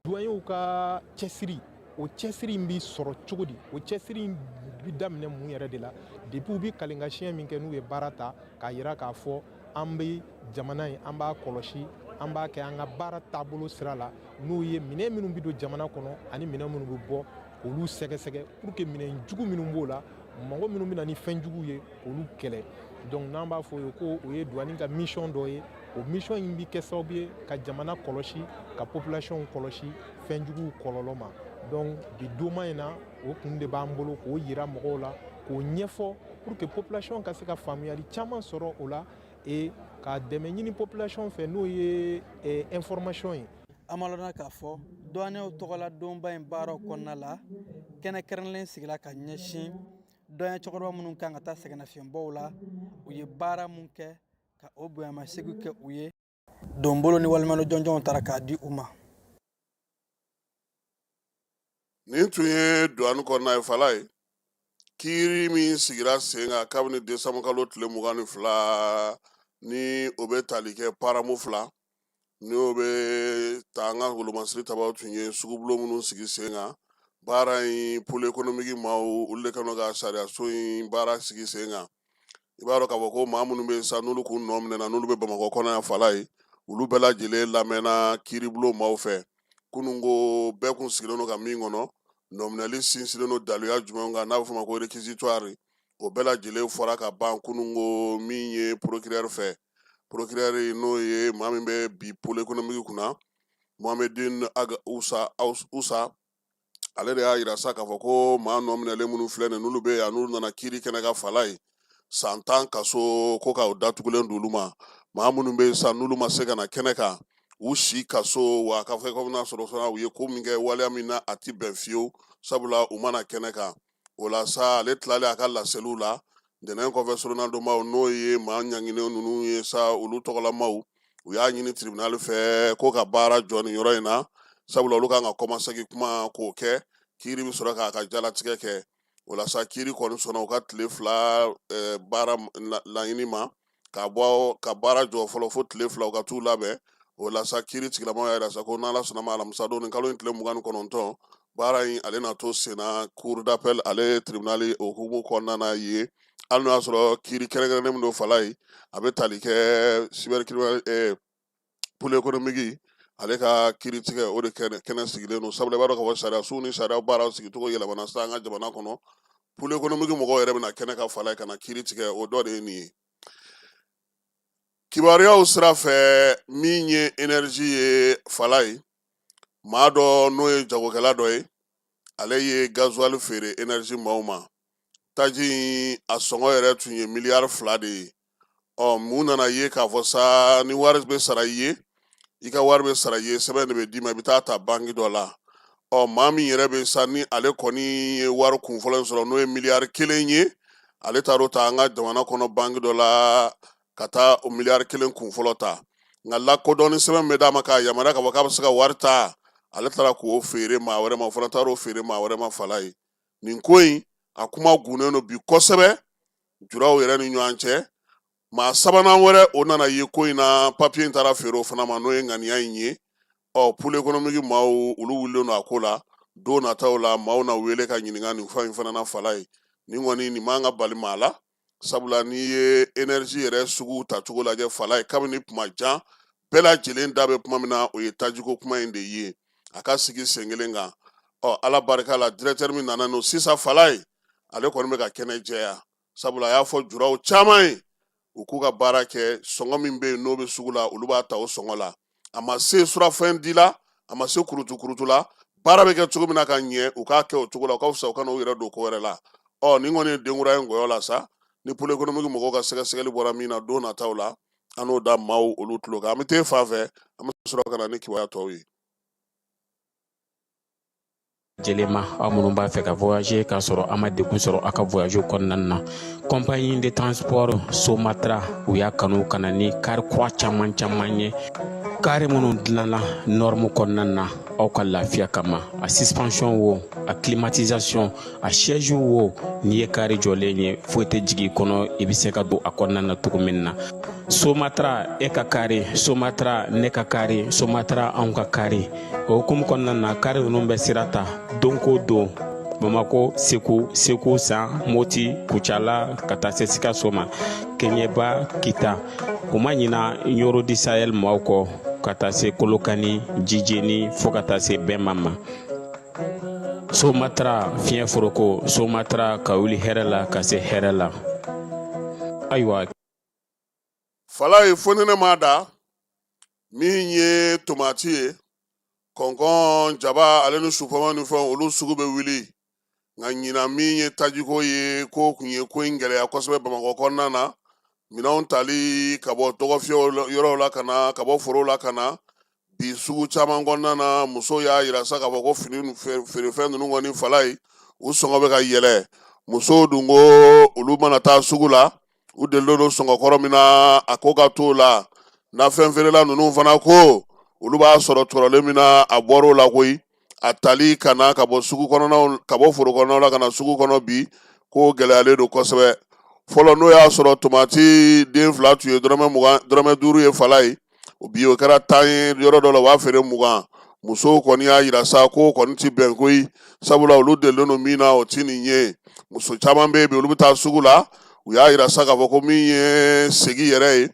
Speaker 15: douaniers ka cɛsiri o cɛsiri in bi sɔrɔ cogo di o cɛsiri in bi daminɛ mun yɛrɛ de la depuis u bi kalenkasiɲɛ min kɛ n'u ye baara ta k'a yira k'a fɔ an bɛ jamana in an b'a kɔlɔsi an b'a kɛ an ka baara taabolo sira la n'o ye minɛn minnu bɛ don jamana kɔnɔ ani minɛn minnu bɛ bɔ olu sɛgɛsɛgɛ pour que minɛn jugu minnu b'o la mɔgɔ minnu bɛ na ni fɛn jugu ye olu kɛlɛ donc n'an b'a fɔ o ye ko o ye douane ka mission dɔ ye o mission in bi kɛ sababu ye ka jamana kɔlɔsi ka population kɔlɔsi fɛnjuguw kɔlɔlɔ ma donc bi doma in na o kun de b'an bolo k'o yira mɔgɔw la k'o ɲɛfɔ pour que population ka se ka faamuyali caman sɔrɔ o la et ka dɛmɛ ɲini population fɛ n'o ye information ye.
Speaker 12: An b'a lɔn k'a fɔ douaniers tɔgɔla donba in baaraw kɔnɔna la kɛnɛ kɛrɛnlen sigila ka ɲɛsin douanier cɛkɔrɔba minnu kan ka taa sɛgɛnnafiɲɛbɔw la u ye baara mun kɛ ka o bonyamasegin kɛ u ye donbolo ni walimano jɔnjɔnw taara k'a di u ma.
Speaker 5: Nin tun ye douane kɔnɔna ye Fala ye kiiri min sigira sen kan kabini décembre kalo tile 22 ni o bɛ tali kɛ paramu 2 ni o bɛ ta an ka wolomasiri tabaw tun ye sugubulo minnu sigi sen kan baara in pôle économique maaw olu de kan ka sariyaso in baara sigi sen kan i b'a dɔn k'a fɔ ko maa minnu bɛ yen sa n'olu k'u nɔ minɛna n'olu bɛ Bamakɔ kɔnɔ yan Fala ye olu bɛɛ lajɛlen lamɛnna kiiribulo maaw fɛ kunun ko bɛɛ kun sigilen don ka min kɔnɔ nɔminɛli sinsinnen don daluya jumɛn kan n'a bɛ fɔ o ma ko réquisitoire o bɛɛ lajɛlen fɔra ka ban kunun ko min ye procureur fɛ procureur n'o ye maa min bɛ bi pôle économique kunna Mohamedine Usa ale de y'a jira sa k'a fɔ ko maa nɔminɛlen minnu filɛ nin n'olu bɛ yan n'olu nana kiiri kɛnɛ ka Fala ye san 10 kaso ko k'aw datugulen d'olu ma maa minnu bɛ yen sa n'olu ma se ka na kɛnɛ kan u si kaso wa k'a fɔ ko bɛna sɔrɔ fana u ye ko min kɛ waleya min na a ti bɛn fiyewu sabula u mana kɛnɛ kan o la sa ale tilalen a ka laseliw la ntɛnɛn kɔfɛ soronaldomaw n'o ye maa ɲanginen ninnu ye sa olu tɔgɔlamaw u y'a ɲini tribunal fɛ ko ka baara jɔ nin yɔrɔ in na sabula olu kan ka kɔmasegi kuma k'o kɛ kiiri bɛ sɔrɔ k'a ka jalatigɛ kɛ o la sa kiiri kɔni sɔnna u ka tile 2 baara laɲini ma ka baara jɔ fɔlɔ fo tile 2 u ka t'u labɛn o la sa kiiri tigilamaw y'a jira sa ko n'Ala sɔnna ma alamisa don nin kalo in tile 29 baara in ale na to senna cour d'appel ale tribunal o hukumu kɔnɔna na ye hali n'o y'a sɔrɔ kiiri kɛrɛnkɛrɛnnen min don Fala ye a bɛ tali kɛ cybercriminel pôle économique ale ka kiiri tigɛ o de kɛnɛ sigilen don sabula i b'a dɔn k'a fɔ sariyaso ni sariya baaraw sigicogo yɛlɛmana sisan an ka jamana kɔnɔ pôle économique mɔgɔw yɛrɛ bɛna kɛnɛ ka Fala ye ka na kiiri tigɛ o dɔ de ye nin ye kibaruyaw sira fɛ min ye énergie ye Fala ye maa dɔ n'o ye jagokɛla dɔ ye ale ye gasoil feere énergie maaw ma taji a sɔngɔ yɛrɛ tun ye miliyari 2 de ye mun nana ye k'a fɔ sa ni wari bɛ sara i ye i ka wari bɛ sara i ye sɛbɛn de bɛ d'i ma i bɛ taa ta banki dɔ la maa min yɛrɛ bɛ sa ni ale kɔni ye wari kunfɔlɔ in sɔrɔ n'o ye miliyari 1 ye ale taar'o ta an ka jamana kɔnɔ banki dɔ la ka taa o miliyari 1 kunfɔlɔ ta nka lakodɔnni sɛbɛn bɛ d'a ma k'a yamaruya k'a fɔ k'a bɛ se ka wari ta ale taara k'o feere maa wɛrɛ ma o fana taara o feere maa wɛrɛ ma Fala ye nin ko in a kuma gunnen don bi kosɛbɛ juraw yɛrɛ ni ɲɔgɔn cɛ maa sabanan wɛrɛ o nana ye ko in na papiye in taara feere o fana ma n'o ye ŋaniya in ye pôle économique maaw olu wulilen don a ko la don nataw la maaw na wele ka ɲininka nin fɛn in fana na Fala ye nin kɔni nin man ka bali maa la sabula n'i ye énergie yɛrɛ sugu tacogo lajɛ Fala ye kabini kuma jan bɛɛ lajɛlen da bɛ kuma min na o ye tajiko kuma in de ye a ka sigi sen kelen kan ala barika la directeur min nana no sisan Fala ye ale kɔni bɛ ka kɛnɛ jɛya sabula a y'a fɔ juraw caman ye u k'u ka baara kɛ sɔngɔ min bɛ yen n'o bɛ sugu la olu b'a ta o sɔngɔ la a ma se surafɛn di la a ma se kurutu la baara bɛ kɛ cogo min na ka ɲɛ u k'a kɛ o cogo la u ka fisa u ka n'u yɛrɛ don ko wɛrɛ la nin kɔni ye denkura ye ngɔyɔ la sa ni pôle économique mɔgɔw ka sɛgɛsɛgɛli bɔra min na don nataw la an n'o da maaw olu tulo kan an bɛ t'e fan fɛ an bɛ sɔrɔ ka na ni kibaruya tɔw ye
Speaker 16: Jelema aw minnu b'a fɛ ka voyager k'a sɔrɔ a ma degun sɔrɔ a ka voyage kɔnɔna na compagnie de transport Somatra u y'a kanu ka na ni kari kura caman ye kari minnu dilanna norme kɔnɔna na aw ka lafiya kama a suspension wo a climatisation a siège wo n'i ye kari jɔlen ye foyi tɛ jigin kɔnɔ i bɛ se ka don a kɔnɔna na cogo min na Somatra e ka kari Somatra ne ka kari Somatra anw ka kari o hukumu kɔnɔna na kari ninnu bɛ sira ta don ko don Bamako Segu San Moti Kucala ka taa se Sikaso ma Keɲeba Kita o ma ɲina Yoro di Sahel maaw kɔ ka taa se Kolokani Jijeni fo ka taa se Bɛnma ma Somatra fiɲɛ foroko Somatra ka wuli hɛrɛ la ka se hɛrɛ la ayiwa
Speaker 5: Fala ye fonene ma da min ye tomati ye kɔnkɔn jaba ale ni sufama ni fɛn olu sugu bɛ wuli nka ɲina min ye tajiko ye ko kun ye ko in gɛlɛya kosɛbɛ bamakɔ kɔnɔna na minɛnw tali ka bɔ tɔgɔfiyɛ yɔrɔw la ka na ka bɔ forow la ka na bi sugu caman kɔnɔna na musow y'a yira sa k'a fɔ ko fini feerefɛn ninnu kɔni fala ye u sɔngɔ bɛ ka yɛlɛ musow dun ko olu mana taa sugu la u delilen don sɔngɔ kɔrɔ min na a ko ka t'o la na fɛn feerela ninnu fana ko olu b'a sɔrɔ tɔrɔlen min na a bɔr'o la koyi a tali ka na ka bɔ sugu kɔnɔnaw ka bɔ foro kɔnɔnaw la ka na sugu kɔnɔ bi ko gɛlɛyalen don kosɛbɛ fɔlɔ n'o y'a sɔrɔ tomati den 2 tun ye dɔrɔmɛ 5 ye fala ye bi o kɛra 10 ye yɔrɔ dɔ la u b'a feere 20 musow kɔni y'a yira sa ko kɔni ti bɛn koyi sabula olu delilen don min na o ti nin ye muso caman bɛ yen bi olu bɛ taa sugu la u y'a yira sa k'a fɔ ko min ye segi yɛrɛ ye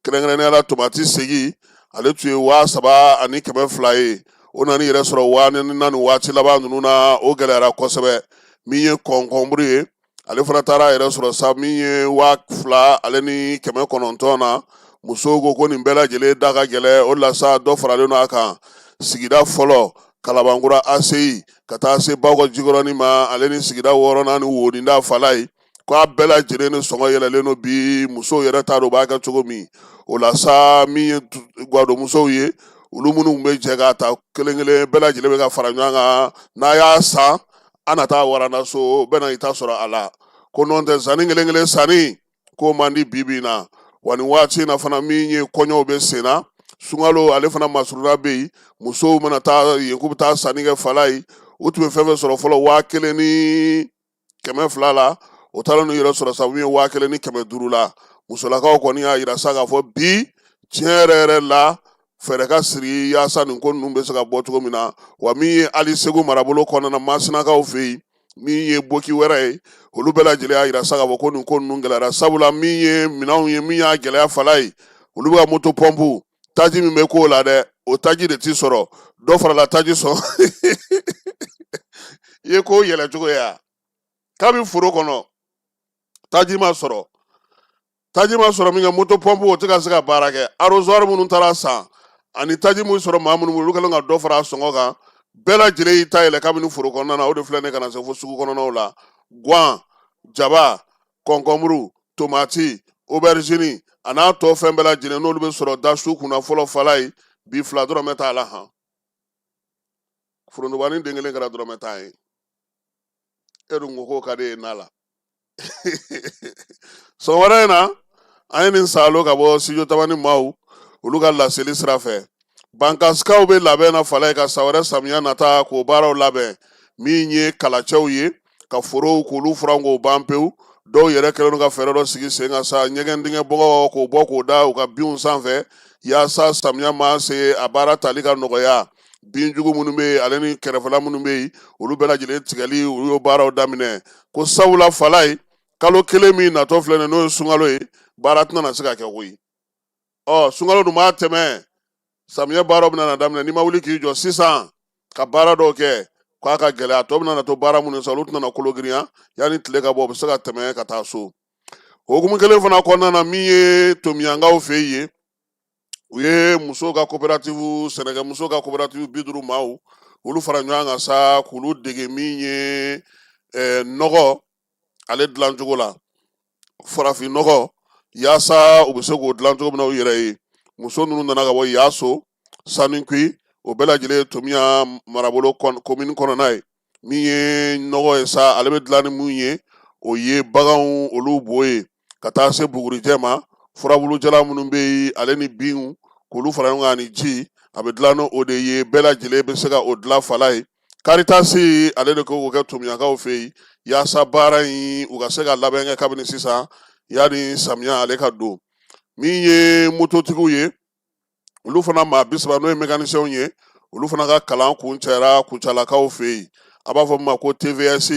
Speaker 5: kɛrɛnkɛrɛnnenya la tomati segi ale tun ye 3,200 ye o nana yɛrɛ sɔrɔ 4 ni waati laban ninnu na o gɛlɛyara kosɛbɛ min ye kɔnkɔnburu ye ale fana taara yɛrɛ sɔrɔ sa min ye 2,000 ale ni 900 na musow ko nin bɛɛ lajɛlen da ka gɛlɛ o la sa dɔ faralen don a kan sigida fɔlɔ kalabankura ACI ka taa se Bawɔ Jikɔrɔni ma ale ni sigida 6nan ni Woninda fala ye ko a bɛɛ lajɛlen ni sɔngɔ yɛlɛlen don bi musow yɛrɛ t'a dɔn u b'a kɛ cogo min o la sa min ye gwadɔmusow ye olu minnu bɛ jɛ k'a ta kelen kelen bɛɛ lajɛlen bɛ ka fara ɲɔgɔn kan n'a y'a san an na taa waranda so bɛɛ na i ta sɔrɔ a la ko n'o tɛ sanni kelen kelen sanni k'o man di bi in na wa nin waati in na fana min ye kɔɲɔw bɛ sen na sunkalo ale fana masurunya bɛ yen musow mana taa yen k'u bɛ taa sanni kɛ fala ye u tun bɛ fɛn fɛn sɔrɔ fɔlɔ 1,000 ni 200 la o taara n'u yɛrɛ sɔrɔ sa min ye 1,000 ni 500 la musolakaw kɔni y'a yira sa k'a fɔ bi tiɲɛ yɛrɛ yɛrɛ la fɛɛrɛ ka siri yaasa nin ko ninnu bɛ se ka bɔ cogo min na wa min ye hali segu marabolo kɔnɔna masinakaw fɛ yen min ye boki wɛrɛ ye olu bɛɛ lajɛlen y'a yira sa k'a fɔ ko nin ko ninnu gɛlɛyara sabula min ye minɛnw ye min y'a gɛlɛya fala ye olu bɛ ka moto pɔmpu taji min bɛ k'o la dɛ o taji de ti sɔrɔ dɔ farala taji sɔn i ye ko yɛlɛ cogo ye a kabi foro kɔnɔ taji ma sɔrɔ min kɛ moto pɔmpu o tɛ ka se ka baara kɛ arrosoir minnu taara san ani taji min sɔrɔ maa minnu olu kɛlen ka dɔ fara a sɔngɔ kan bɛɛ lajɛlen y'i ta yɛlɛ kabini foro kɔnɔna na o de filɛ ne ka na se fo sugu kɔnɔnaw la guan jaba kɔnkɔnburu tomati aubergine a n'a tɔ fɛn bɛɛ lajɛlen n'olu bɛ sɔrɔ da su kunna fɔlɔ fala ye bi 2 dɔrɔmɛ t'a la han forontobanin den kelen kɛra dɔrɔmɛ 10 ye e dun ko k'o ka di e n'a la sɔn wɛrɛ in na an ye nin salo ka bɔ studio tabani maaw olu ka laseli sira fɛ bankasikaw bɛ labɛn na fala ye ka sa wɛrɛ samiya nata k'o baaraw labɛn min ye kalacɛw ye ka forow k'olu furan k'o ban pewu dɔw yɛrɛ kɛlen don ka fɛɛrɛ dɔ sigi sen kan sa ɲɛgɛn dingɛ bɔgɔ k'o bɔ k'o da u ka binw sanfɛ yaasa samiya ma se a baara tali ka nɔgɔya binjugu minnu bɛ yen ale ni kɛrɛfɛla minnu bɛ yen olu bɛɛ lajɛlen tigɛli olu y'o baaraw daminɛ ko sabula fala ye kalo 1 min natɔ filɛ nin n'o ye sunkalo ye baara tɛna na se ka kɛ koyi sunkalo dun b'a tɛmɛ samiya baaraw bɛna na daminɛ n'i ma wuli k'i jɔ sisan ka baara dɔw kɛ k'a ka gɛlɛya tɔ bɛna na to baara minnu sa olu tɛna na kolo girinya yanni tile ka bɔ u bɛ se ka tɛmɛ ka taa so hukumu kelen fana kɔnɔna na min ye tomiyankaw fɛ yen u ye musow ka coopérative sɛnɛkɛ musow ka coopérative 50 maaw olu fara ɲɔgɔn kan sa k'olu dege min ye nɔgɔ ale dilan cogo la farafin nɔgɔ yaasa u bɛ se k'o dilan cogo min na u yɛrɛ ye muso ninnu nana ka bɔ Yaso Sanukuyi o bɛɛ lajɛlen Tomiya marabolo commune kɔnɔna ye min ye nɔgɔ ye sa ale bɛ dilan ni mun ye o ye baganw olu bo ye ka taa se bugurijɛ ma furabulujala minnu bɛ yen ale ni binw k'olu fara ɲɔgɔn kan ni ji a bɛ dilan n'o de ye bɛɛ lajɛlen bɛ se ka o dilan fala ye Karitasi ale de ko k'o kɛ Tomiyakaw fɛ yen yaasa baara in u ka se ka labɛn kɛ kabini sisan yani samiya ale ka don min ye mototigiw ye olu fana maa 30 n'o ye mécanicien ye olu fana ka kalan kun cɛra kuncalakaw fɛ yen a b'a fɔ min ma ko TVS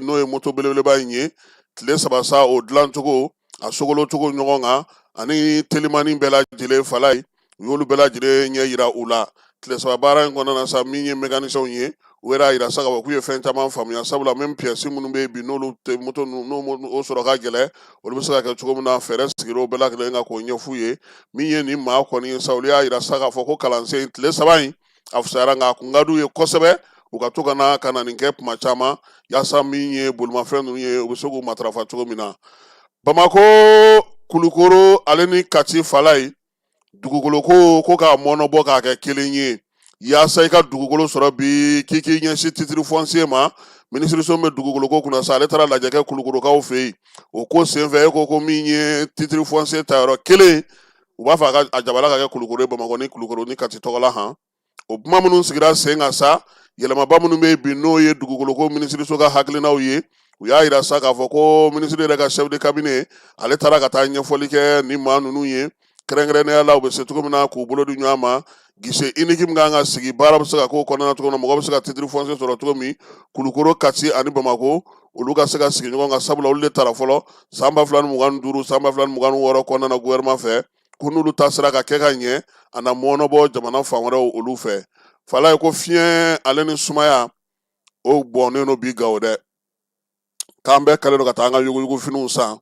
Speaker 5: n'o ye moto belebeleba in ye tile 3 sa o dilan cogo a sogolo cogo ɲɔgɔn kan ani telimani bɛɛ lajɛlen fala ye u y'olu bɛɛ lajɛlen ɲɛ yira u la tile 3 baara in kɔnɔna na sa min ye mécanicien ye u yɛrɛ yira sa k'a fɔ k'u ye fɛn caman faamuya sabula même pièce minnu bɛ yen bi n'olu moto n'o sɔrɔ ka gɛlɛn olu bɛ se ka kɛ cogo min na fɛɛrɛ sigira o bɛɛ lajɛlen kan k'o ɲɛf'u ye min ye nin maa kɔni ye sa olu y'a yira sa k'a fɔ ko kalansen in tile 3 in a fisayara nka a kun ka d'u ye kosɛbɛ u ka to ka na nin kɛ tuma caman yaasa min ye bolimafɛn ninnu ye u bɛ se k'u matarafa cogo min na Bamako Kulukoro ale ni Kati Fala ye dugukolo ko k'a mɔnɔbɔ k'a kɛ kelen ye yaasa i ka dugukolo sɔrɔ bi k'i k'i ɲɛsin titre foncier ma minisiriso bɛ dugukolo ko kunna sa ale taara lajɛ kɛ Kulukorokaw fɛ yen o ko senfɛ e ko min ye titre foncier ta yɔrɔ kelen u b'a fɛ a jabala ka kɛ Kulukoro ye Bamakɔ ni Kulukoro ni Kati tɔgɔla han o kuma minnu sigira sen kan sa yɛlɛmaba minnu bɛ bi n'o ye dugukolo ko minisiriso ka hakilinaw ye u y'a yira sa k'a fɔ ko minisiri yɛrɛ ka chef de cabinet ale taara ka taa ɲɛfɔli kɛ ni maa ninnu ye kɛrɛnkɛrɛnnenya la u bɛ se cogo min na k'u bolo di ɲɔgɔn ma guichet unique min kan ka sigi baara bɛ se ka k'o kɔnɔna cogo min na mɔgɔ bɛ se ka titre foncier sɔrɔ cogo min Kulukoro Kati ani Bamako olu ka se ka sigi ɲɔgɔn kan sabula olu de taara fɔlɔ san 2025 san 2026 kɔnɔna na gouvernement fɛ ko n'olu ta sera ka kɛ ka ɲɛ a na mɔnɔbɔ jamana fan wɛrɛw olu fɛ Fala ye ko fiɲɛ ale ni sumaya o bɔnnen no bi Gawo dɛ k'an bɛɛ kɛlen don ka taa an ka yuguyugu finiw san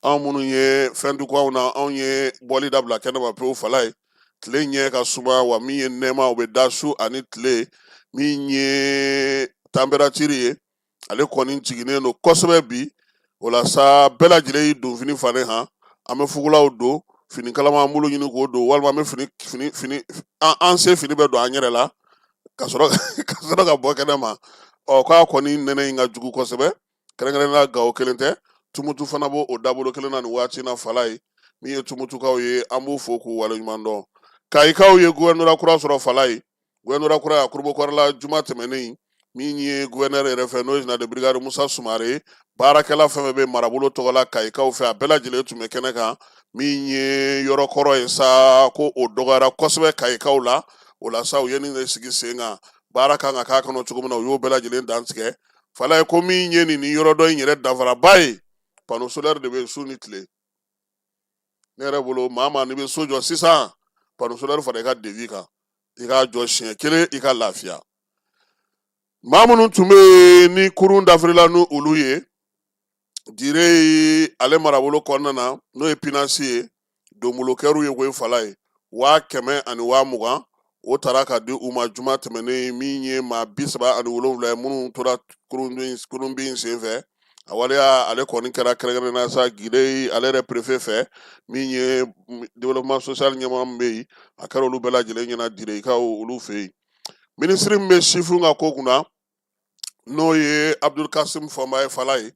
Speaker 5: anw minnu ye fɛn duguw na anw ye bɔli dabila kɛnɛma pewu Fala ye tile ɲɛ ka suma wa min ye nɛɛma o bɛ da su ani tile min ye température ye ale kɔni jiginnen don kosɛbɛ bi o la sa bɛɛ lajɛlen y'i don fini fanen han an bɛ fugulaw don fini kalama an bolo ɲini k'o don walima an bɛ an se fini bɛ don an yɛrɛ la ka sɔrɔ ka bɔ kɛnɛma k'a kɔni nɛnɛ in ka jugu kosɛbɛ kɛrɛnkɛrɛnnenya Gawo kelen tɛ tumutu fana b'o o dabolo kelen na nin waati na Fala ye min ye tumutukaw ye an b'u fo k'u waleɲuman dɔn Kayikaw ye gouverneur kura sɔrɔ Fala ye gouverneur kura ye Kurubokɔrɔla juma tɛmɛnen min ye gouverneur yɛrɛ fɛ n'o ye général de brigade Musa Sumare baarakɛla fɛn fɛn bɛ marabolo tɔgɔ la Kayikaw fɛ a bɛɛ lajɛlen tun bɛ kɛnɛ kan min ye yɔrɔ kɔrɔ ye sa ko o dɔgɔyara kosɛbɛ Kayikaw la o la sa u ye nin de sigi sen kan baara kan ka k'a kɔnɔ cogo min na u y'o bɛɛ lajɛlen dantigɛ Fala ye ko min ye nin yɔrɔ dɔ in yɛrɛ danfaraba ye panneau solaire de bɛ su ni tile ne yɛrɛ bolo maa n'i bɛ so jɔ sisan panneau solaire fara i ka devis kan i k'a jɔ siɲɛ kelen i ka lafiya maa minnu tun bɛ ni kurun dafirila ni olu ye dire ale marabolo kɔnɔna na n'o ye pinasi ye donbolokɛriw ye ko ye Fala ye 100 ani 20 o taara ka di u ma juma tɛmɛnen min ye maa 37 ye minnu tora kurun bin senfɛ a waleya ale kɔni kɛra kɛrɛnkɛrɛnnenya sa gide ale yɛrɛ préfet fɛ min ye développement social ɲɛmaa min bɛ yen a kɛra olu bɛɛ lajɛlen ɲɛna dire ka olu fɛ yen minisiri min bɛ sifin ka ko kunna n'o ye Abdul Kasim Fɔnba ye Fala ye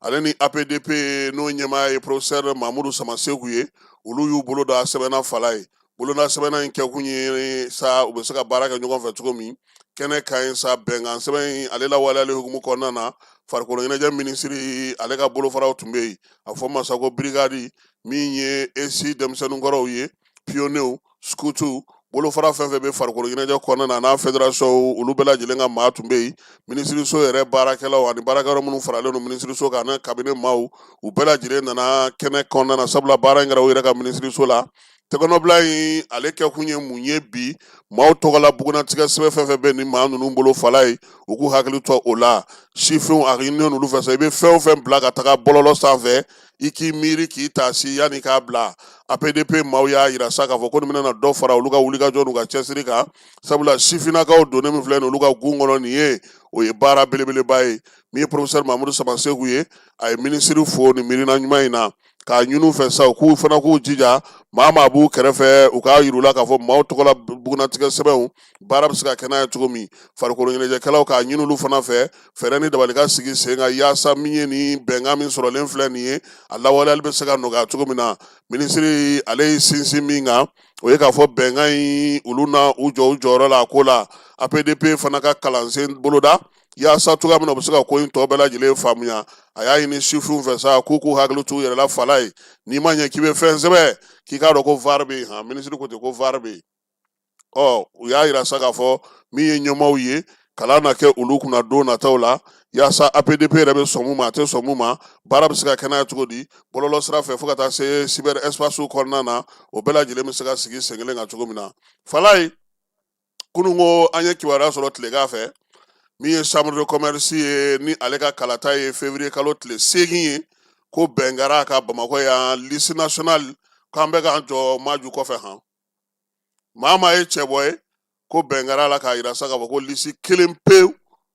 Speaker 5: ale ni APDP n'o ɲɛmaa ye professeur Mamudu Samaseku ye olu y'u bolo da sɛbɛnna Fala ye bolona sɛbɛnna in kɛkun ye sa u bɛ se ka baara kɛ ɲɔgɔn fɛ cogo min kɛnɛ ka ɲi sa bɛnkan sɛbɛn in ale lawaleyali hukumu kɔnɔna na farikolo ɲɛnajɛ minisiri ale ka bolofaraw tun bɛ yen a fɔ ma sa ko brigade min ye esi denmisɛnninkɔrɔw ye pionnew scoutiw bolofara fɛn fɛn bɛ farikolo ɲɛnajɛ kɔnɔna na n'a fédération olu bɛɛ lajɛlen ka maa tun bɛ yen minisiriso yɛrɛ baarakɛlaw ani baarakɛyɔrɔ minnu faralen don minisiriso kan ani cabinet maaw u bɛɛ lajɛlen nana kɛnɛ kɔnɔna na sabula baara in kɛra u yɛrɛ ka minisiriso la tɛgɛnɔbila in ale kɛkun ye mun ye bi maaw tɔgɔla bugunatigɛ sɛbɛn fɛn fɛn bɛ ni maa ninnu bolo Fala ye u k'u hakili to o la sifinw a ɲininen n'olu fɛ sa i bɛ fɛn o fɛn bila ka taga bɔlɔlɔ sanfɛ i k'i miiri k'i taasi yanni k'a bila APDP maaw y'a yira sa k'a fɔ ko nin bɛna dɔ fara olu ka wulikajɔ n'u ka cɛsiri kan sabula sifinnakaw donnen min filɛ nin olu ka gun kɔnɔ nin ye o ye baara belebeleba ye min ye professeur Mamudu Samaseku ye a ye minisiri fo nin miirina ɲuman in na k'a ɲini u fɛ sa k'u fana k'u jija maa b'u kɛrɛfɛ u k'a yir'u la k'a fɔ maaw tɔgɔla bugunatigɛ sɛbɛnw baara bɛ se ka kɛ n'a ye cogo min farikolo ɲɛnajɛkɛlaw k'a ɲini olu fana fɛ fɛɛrɛ ni dabali ka sigi sen kan yaasa min ye nin bɛnkan min sɔrɔlen filɛ nin ye a lawaleyali bɛ se ka nɔgɔya cogo min na minisiri ale ye sinsin min kan o ye k'a fɔ bɛnkan in olu na u jɔ u jɔyɔrɔ la a ko la APDP fana ka kalansen boloda yaasa cogoya min na u bɛ se ka ko in tɔ bɛɛ lajɛlen faamuya a y'a ɲini sifinw fɛ sa k'u k'u hakili to u yɛrɛ la Fala ye n'i ma ɲɛ k'i bɛ fɛn sɛbɛn k'i k'a dɔn ko VAR bɛ yen han minisiri ko ten ko VAR bɛ yen u y'a yira sa k'a fɔ min ye ɲɛmaaw ye kalan na kɛ olu kunna don nataw la yaasa APDP yɛrɛ bɛ sɔn mun ma a tɛ sɔn mun ma baara bɛ se ka kɛ n'a ye cogo di bɔlɔlɔ sira fɛ fo ka taa se cyber espace kɔnɔna na o bɛɛ lajɛlen bɛ se ka sigi sen kelen kan cogo min na Fala ye kunun ko an ye kibaruya sɔrɔ tilegan fɛ min ye chambre de commerce ye ni ale ka kalata ye février kalo tile 8 ye ko bɛngara ka Bamakɔ yan lycée national k'an bɛ k'an jɔ maju kɔfɛ han maa ye cɛbɔ ye ko bɛngara la k'a yira sa k'a fɔ ko lycée kelen pewu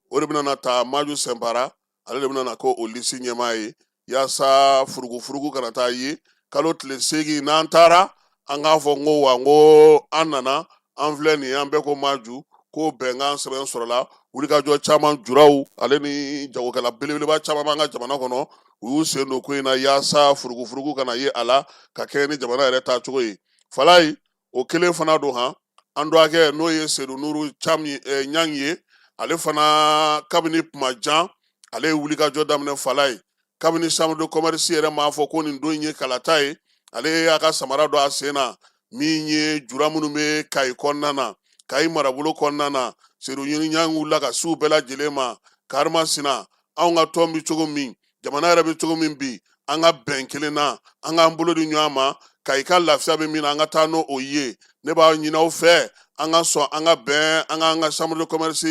Speaker 5: o de bɛna na ta maju sɛnpara ale de bɛna na ko o lycée ɲɛmaa ye yaasa furugufurugu kana taa ye kalo tile 8 n'an taara an k'a fɔ n ko wa n ko an nana an filɛ nin ye an bɛɛ ko maju ko bɛnkan sɛbɛn sɔrɔla wulikajɔ caman juraw ale ni jagokɛla belebeleba caman b'an ka jamana kɔnɔ u y'u sen don ko in na yaasa furugufurugu kana ye a la ka kɛ ni jamana yɛrɛ taacogo ye Falaye o kelen fana don han an dɔgɔkɛ n'o ye Seydou Nourou Ɲang ye ale fana kabini kuma jan ale ye wulikajɔ daminɛ Falaye kabini chambre de commerce yɛrɛ m'a fɔ ko nin don in ye kalata ye ale y'a ka samara dɔ a sen na min ye jura minnu bɛ Kayi kɔnɔna na Kayi marabolo kɔnɔna na Seydou Ɲang wulila ka s'u bɛɛ lajɛlen ma kari masina anw ka tɔn bɛ cogo min jamana yɛrɛ bɛ cogo min bi an ka bɛn kelen na an k'an bolo di ɲɔgɔn ma Kayi ka lafiya bɛ min na an ka taa n'o ye ne b'a ɲini aw fɛ an ka sɔn an ka bɛn an ka chambre de commerce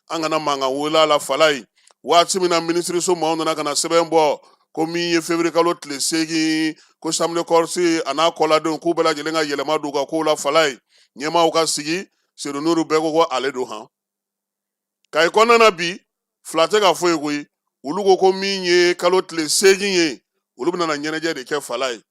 Speaker 5: an kana mankan wele a la Falaye waati min na minisiriso maaw nana ka na sɛbɛn bɔ ko min ye février kalo tile 8 ko chambre de commerce a n'a kɔladenw k'u bɛɛ lajɛlen ka yɛlɛma don u ka kow la Falaye ɲɛmaaw ka sigi Seydou Nourou bɛɛ ko ale don han Kayi kɔnɔna na bi fila tɛ ka fɔ ye koyi olu ko min ye kalo tile 8 ye olu bɛna na ɲɛnajɛ de kɛ Falaye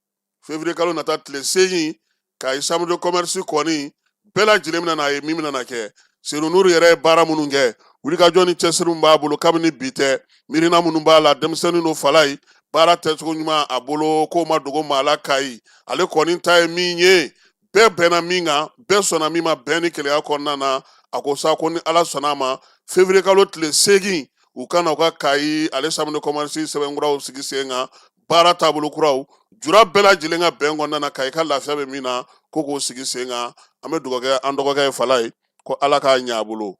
Speaker 5: février kalo nata tile 8 Kayi chambre de commerce kɔni bɛɛ lajɛlen bɛna na ye min bɛna na kɛ Seydou Nourou yɛrɛ ye baara minnu kɛ wulikajɔ ni cɛsiri min b'a bolo kabini bi tɛ miirina minnu b'a la denmisɛnnin no Falaye baara tɛcogo ɲuman a bolo k'o ma dogo maa la Kayi ale kɔni ta ye min ye bɛɛ bɛnna min kan bɛɛ sɔnna min ma bɛn ni keleya kɔnɔna na a ko sa ko ni ala sɔnna a ma février kalo tile 8 u kana u ka Kayi ale chambre de commerce sɛbɛnkuraw sigi sen kan baara taabolo kuraw jura bɛɛ lajɛlen ka bɛn kɔnɔna na Kayi ka lafiya bɛ min na ko k'o sigi sen kan an bɛ dugawu kɛ an dɔgɔkɛ ye Falaye ko ala k'a ɲɛ a bolo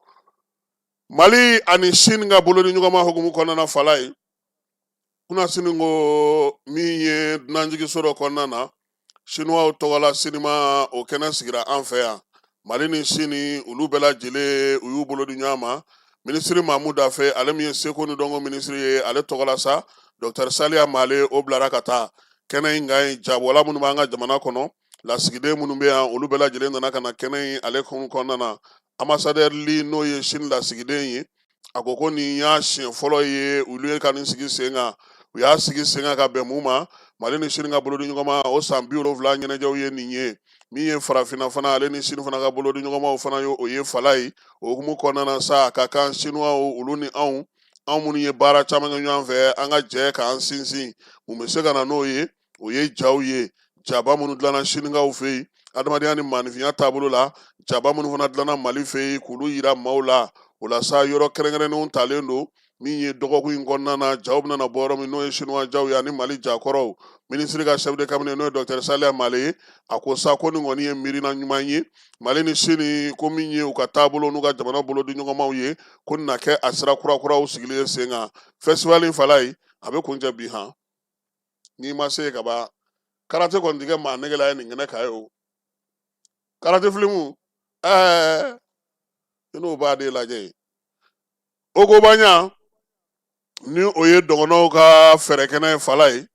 Speaker 5: Mali ani Chine ka bolo ni ɲɔgɔn ma hukumu kɔnɔna na Falaye kunnasini ko min ye dunanjigiso dɔ kɔnɔna na Chinois tɔgɔla sinima o kɛnɛ sigira an fɛ yan Mali ni Chine olu bɛɛ lajɛlen u y'u bolo di ɲɔgɔn ma ministre Mahmou Daffé ale min ye seko ni dɔnko ministre ye ale tɔgɔla sa Dr Saliya Male o bilara ka taa kɛnɛ in kan jabɔla minnu b'an ka jamana kɔnɔ lasigiden minnu bɛ yan olu bɛɛ lajɛlen nana ka na kɛnɛ in ale kɔnɔna na ambassadeur Li n'o ye Chine lasigiden ye a ko nin y'a siɲɛ fɔlɔ ye olu ye ka nin sigi sen kan u y'a sigi sen kan ka bɛn mun ma Mali ni Chine ka bolo di ɲɔgɔn ma o san 70 ɲɛnajɛw ye nin ye min ye farafinna fana ale ni Chine fana ka bolo di ɲɔgɔn ma o fana ye o ye Falaye o hukumu kɔnɔna na sa ka kan Chinois olu ni anw minnu ye baara caman kɛ ɲɔgɔn fɛ an ka jɛ k'an sinsin mun bɛ se ka na n'o ye o ye jaw ye jaba minnu dilanna Chinikaw fɛ yen adamadenya ni maanifinya taabolo la jaba minnu fana dilanna Mali fɛ yen k'olu yira maaw la o la sa yɔrɔ kɛrɛnkɛrɛnnenw talen don min ye dɔgɔkun in kɔnɔna na jaw bɛna na bɔ yɔrɔ min n'o ye Chinois jaw ye ani Mali jakɔrɔw ministre ka chef de cabinet n'o ye Dr Saliya Male ye a ko sa ko nin kɔni ye miirina ɲuman ye Mali ni Chine ko min ye u ka taabolo n'u ka jamana bolo di ɲɔgɔnmaw ye ko nin na kɛ a sira kurakuraw sigilen sen kan festival in Falaye a bɛ kuncɛ bi han n'i ma se ka ban karate kɔni tigɛ maa negela ye nin kɛnɛ kan ye o karate filimu n'o b'a de lajɛ o ko banya ni o ye dɔgɔnɔw ka fɛɛrɛ kɛnɛ ye Falaye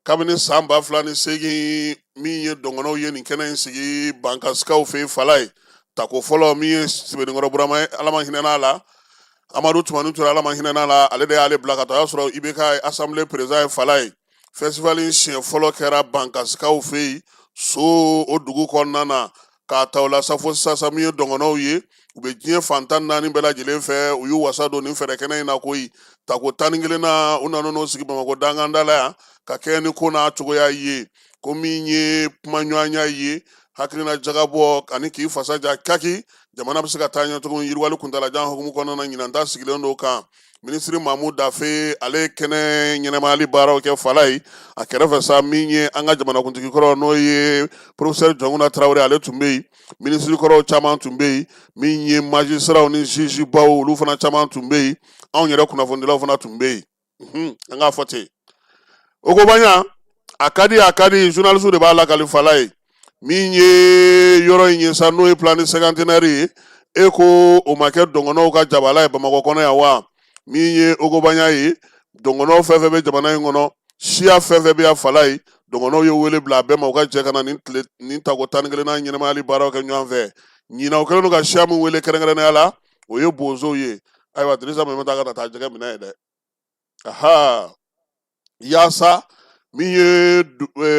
Speaker 5: kabini san 2008 min ye dɔgɔnɔw ye nin kɛnɛ in sigi bankasikaw fɛ Falaye tako fɔlɔ min ye Sɛbɛnnikɔrɔ Burama ye ala ma hinɛ la Amadu Tumani Ture ala ma hinɛ la ale de y'ale bila ka taa o y'a sɔrɔ IBK assemblée président ye Falaye festival in siɲɛ fɔlɔ kɛra bankasikaw fɛ yen so o dugu kɔnɔna na k'a ta o la sa fo sisan min ye dɔgɔnɔw ye u bɛ diɲɛ fan 14 bɛɛ lajɛlen fɛ u y'u wasa don nin fɛɛrɛ kɛnɛ in na koyi tako 11 na u nana n'o sigi Bamakɔ danganda la yan ka kɛ ni ko n'a cogoya ye ko min ye kuma ɲɔgɔnya ye hakilina jagabɔ ani k'i fasa ja kaki jamana bɛ se ka taa ɲɛ cogo min yiriwali kuntalajan hukumu kɔnɔna na ɲinanta sigilen don kan ministre Mahmou Daffé ale kɛnɛ ɲɛnɛmayali baaraw kɛ Falaye a kɛrɛfɛ sa min ye an ka jamanakuntigi kɔrɔ n'o ye professeur Jɔnkuna Tarawele ale tun bɛ yen ministre kɔrɔw caman tun bɛ yen min ye magistrat ni juge baw olu fana caman tun bɛ yen anw yɛrɛ kunnafonidilaw fana tun bɛ yen an k'a fɔ ten o ko banya a ka di journaliste de b'a lakali Falaye min ye yɔrɔ in ye sa n'o ye plan de cinquantenaire ye e ko o ma kɛ dɔngɔnɔw ka jabala ye Bamakɔ kɔnɔ yan wa min ye ogobanya ye dɔngɔnɔw fɛn fɛn bɛ jamana in kɔnɔ siya fɛn fɛn bɛ yan fala ye dɔngɔnɔw ye wele bila a bɛɛ ma u ka jɛ ka na nin tako 11 na ɲɛnamayali baaraw kɛ ɲɔgɔn fɛ ɲinan u kɛlen don ka siya min wele kɛrɛnkɛrɛnnenya la o ye bozow ye ayiwa Dirisa Mamɛdi ka taa jɛgɛ minɛ ye dɛ aha yaasa min ye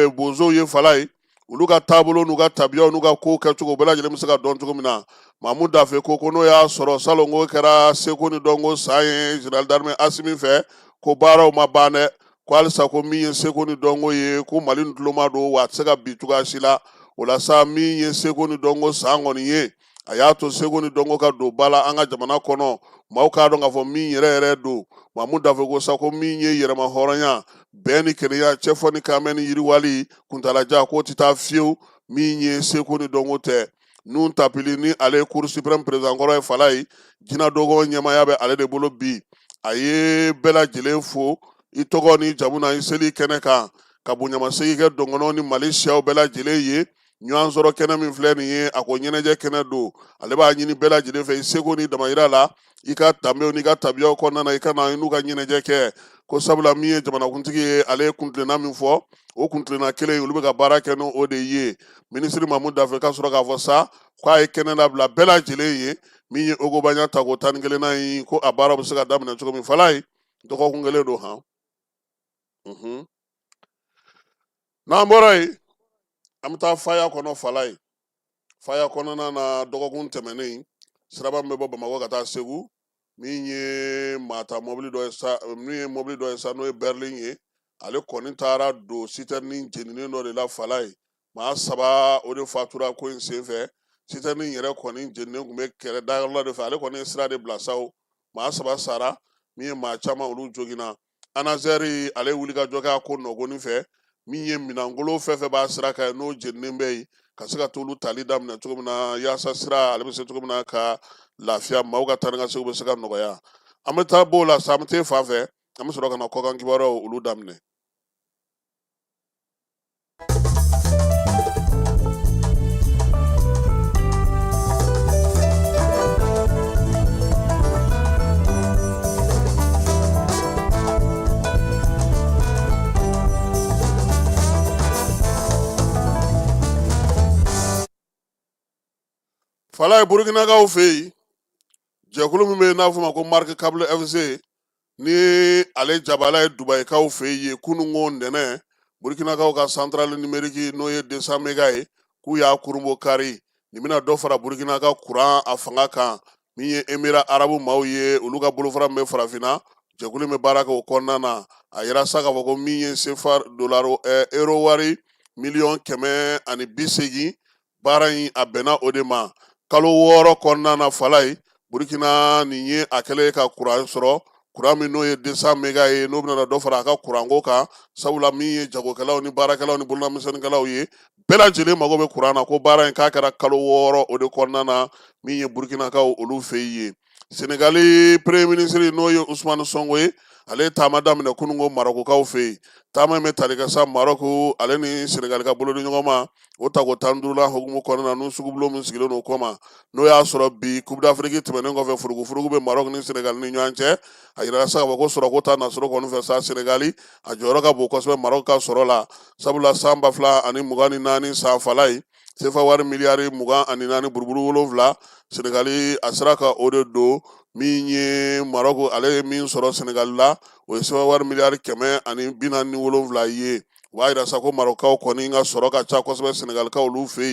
Speaker 5: bozow ye fala ye olu ka taabolo n'u ka tabiyaw n'u ka kow kɛcogo bɛɛ lajɛlen bɛ se ka dɔn cogo min na Mamu Dafe ko n'o y'a sɔrɔ salon ko kɛra seko ni dɔnko san ye Général d'Armée Asimi fɛ ko baaraw ma ban dɛ ko halisa ko min ye seko ni dɔnko ye ko Mali ni tuloma don wa a tɛ se ka bi cogoya si la o la sa min ye seko ni dɔnko san kɔni ye a y'a to seko ni dɔnko ka don ba la an ka jamana kɔnɔ maaw k'a dɔn k'a fɔ min yɛrɛ yɛrɛ don Mamu Dafe ko sa ko min ye yɛrɛma hɔrɔnya bɛn ni kelenya cɛfɔ ni kamɛ ni yiriwali kuntalajan k'o tɛ taa fiyewu min ye seko ni dɔnko tɛ nun tapili ni ale ye Cour suprême président kɔrɔ ye fala ye Jina Dogo ɲɛmaya bɛ ale de bolo bi a ye bɛɛ lajɛlen fo i tɔgɔ ni jamu na i seli kɛnɛ kan ka bonyamasegin kɛ dɔngɔnɔw ni Mali siyaw bɛɛ lajɛlen ye ɲɔgɔn sɔrɔ kɛnɛ min filɛ nin ye a ko ɲɛnajɛ kɛnɛ don ale b'a ɲini bɛɛ lajɛlen fɛ i seko ni damayira la i ka danbew n'i ka tabiyaw kɔnɔna na i ka na i n'u ka ɲɛnajɛ kɛ ko sabula min ye jamanakuntigi ye ale ye kuntilenna min fɔ o kuntilenna kelen olu bɛ ka baara kɛ n'o de ye minisiri Mamu Dafe ka sɔrɔ k'a fɔ sa k'a ye kɛnɛ labila bɛɛ lajɛlen ye min ye ogobanya tako 11 na ye ko a baara bɛ se ka daminɛ cogo min fala ye dɔgɔkun kelen don han n'an bɔra yen an bɛ taa faya kɔnɔ fala ye faya kɔnɔna na dɔgɔkun tɛmɛnen siraba min bɛ bɔ Bamakɔ ka taa Segu min ye mata mobili dɔ ye sa min ye mobili dɔ ye sa n'o ye Berlin ye ale kɔni taara don citerne jeninen dɔ de la fala ye maa 3 o de fatura ko in senfɛ citerne yɛrɛ kɔni jeninen tun bɛ kɛrɛ dayɔrɔ de fɛ ale kɔni ye sira de bila sawo maa 3 sara min ye maa caman olu joginna Anazɛri ale wuli ka jɔ kɛ a ko nɔgɔnin fɛ min ye minangolo fɛn fɛn b'a sira kan n'o jeninen bɛ yen ka se ka t'olu tali daminɛ cogo min na yaasa sira ale bɛ se cogo min na ka lafiya maaw ka taa ni ka seginw bɛ se ka nɔgɔya an bɛ taa b'o la sa an bɛ taa fan fɛ an bɛ sɔrɔ ka na kɔkan kibaruyaw olu daminɛ. Fala ye Burukinakaw fɛ yen jɛkulu min bɛ yen n'a fɔ ma ko Marque Cable FC ni ale jabala ye Dubayikaw fɛ yen kununko ntɛnɛn Burukinakaw ka centrale numérique n'o ye 200 mégas ye k'u y'a kurunbɔ kari nin bɛna dɔ fara Burukina ka courant a fanga kan min ye Émirats Arabes maaw ye olu ka bolofara min bɛ farafinna jɛkulu min bɛ baara kɛ o kɔnɔna na a yira sa k'a fɔ ko min ye CFA euro wari 180 baara in a bɛnna o de ma kalo 6 kɔnɔna na fala ye Burukina nin ye a kɛlen ka courant sɔrɔ courant min n'o ye 200 mégas ye n'o bɛna dɔ fara a ka courant ko kan sabula min ye jagokɛlaw ni baarakɛlaw ni bololamisɛnnikɛlaw ye bɛɛ lajɛlen mago bɛ courant na ko baara in k'a kɛra kalo 6 o de kɔnɔna na min ye Burukinakaw olu fɛ yen Senegali premier ministre n'o ye Ousmane Sonko ye ale taama daminɛ kununko Marokokaw fɛ yen taama in bɛ tali kɛ sa Maroko ale ni Senegali ka bolo di ɲɔgɔn ma o tako 15 hukumu kɔnɔna na n'u sugubulon min sigilen don o kɔma n'o y'a sɔrɔ bi Coupe d'Afrique tɛmɛnen kɔfɛ furugufurugu bɛ Maroc ni Senegali ni ɲɔgɔn cɛ a yira sa k'a fɔ ko sɔrɔko ta nasɔrɔ kɔni fɛ sa Senegali a jɔyɔrɔ ka bon kosɛbɛ Maroc ka sɔrɔ la sabula san 2024 san fala ye CFA wari miliyari 24 buruburu 7 Senegali a sera ka o de don min ye Maroc ale ye min sɔrɔ Senegali la o ye CFA wari miliyari 147 ye o b'a yira sa ko Marocaw kɔni ka sɔrɔ ka ca kosɛbɛ Senegalikaw olu fɛ yen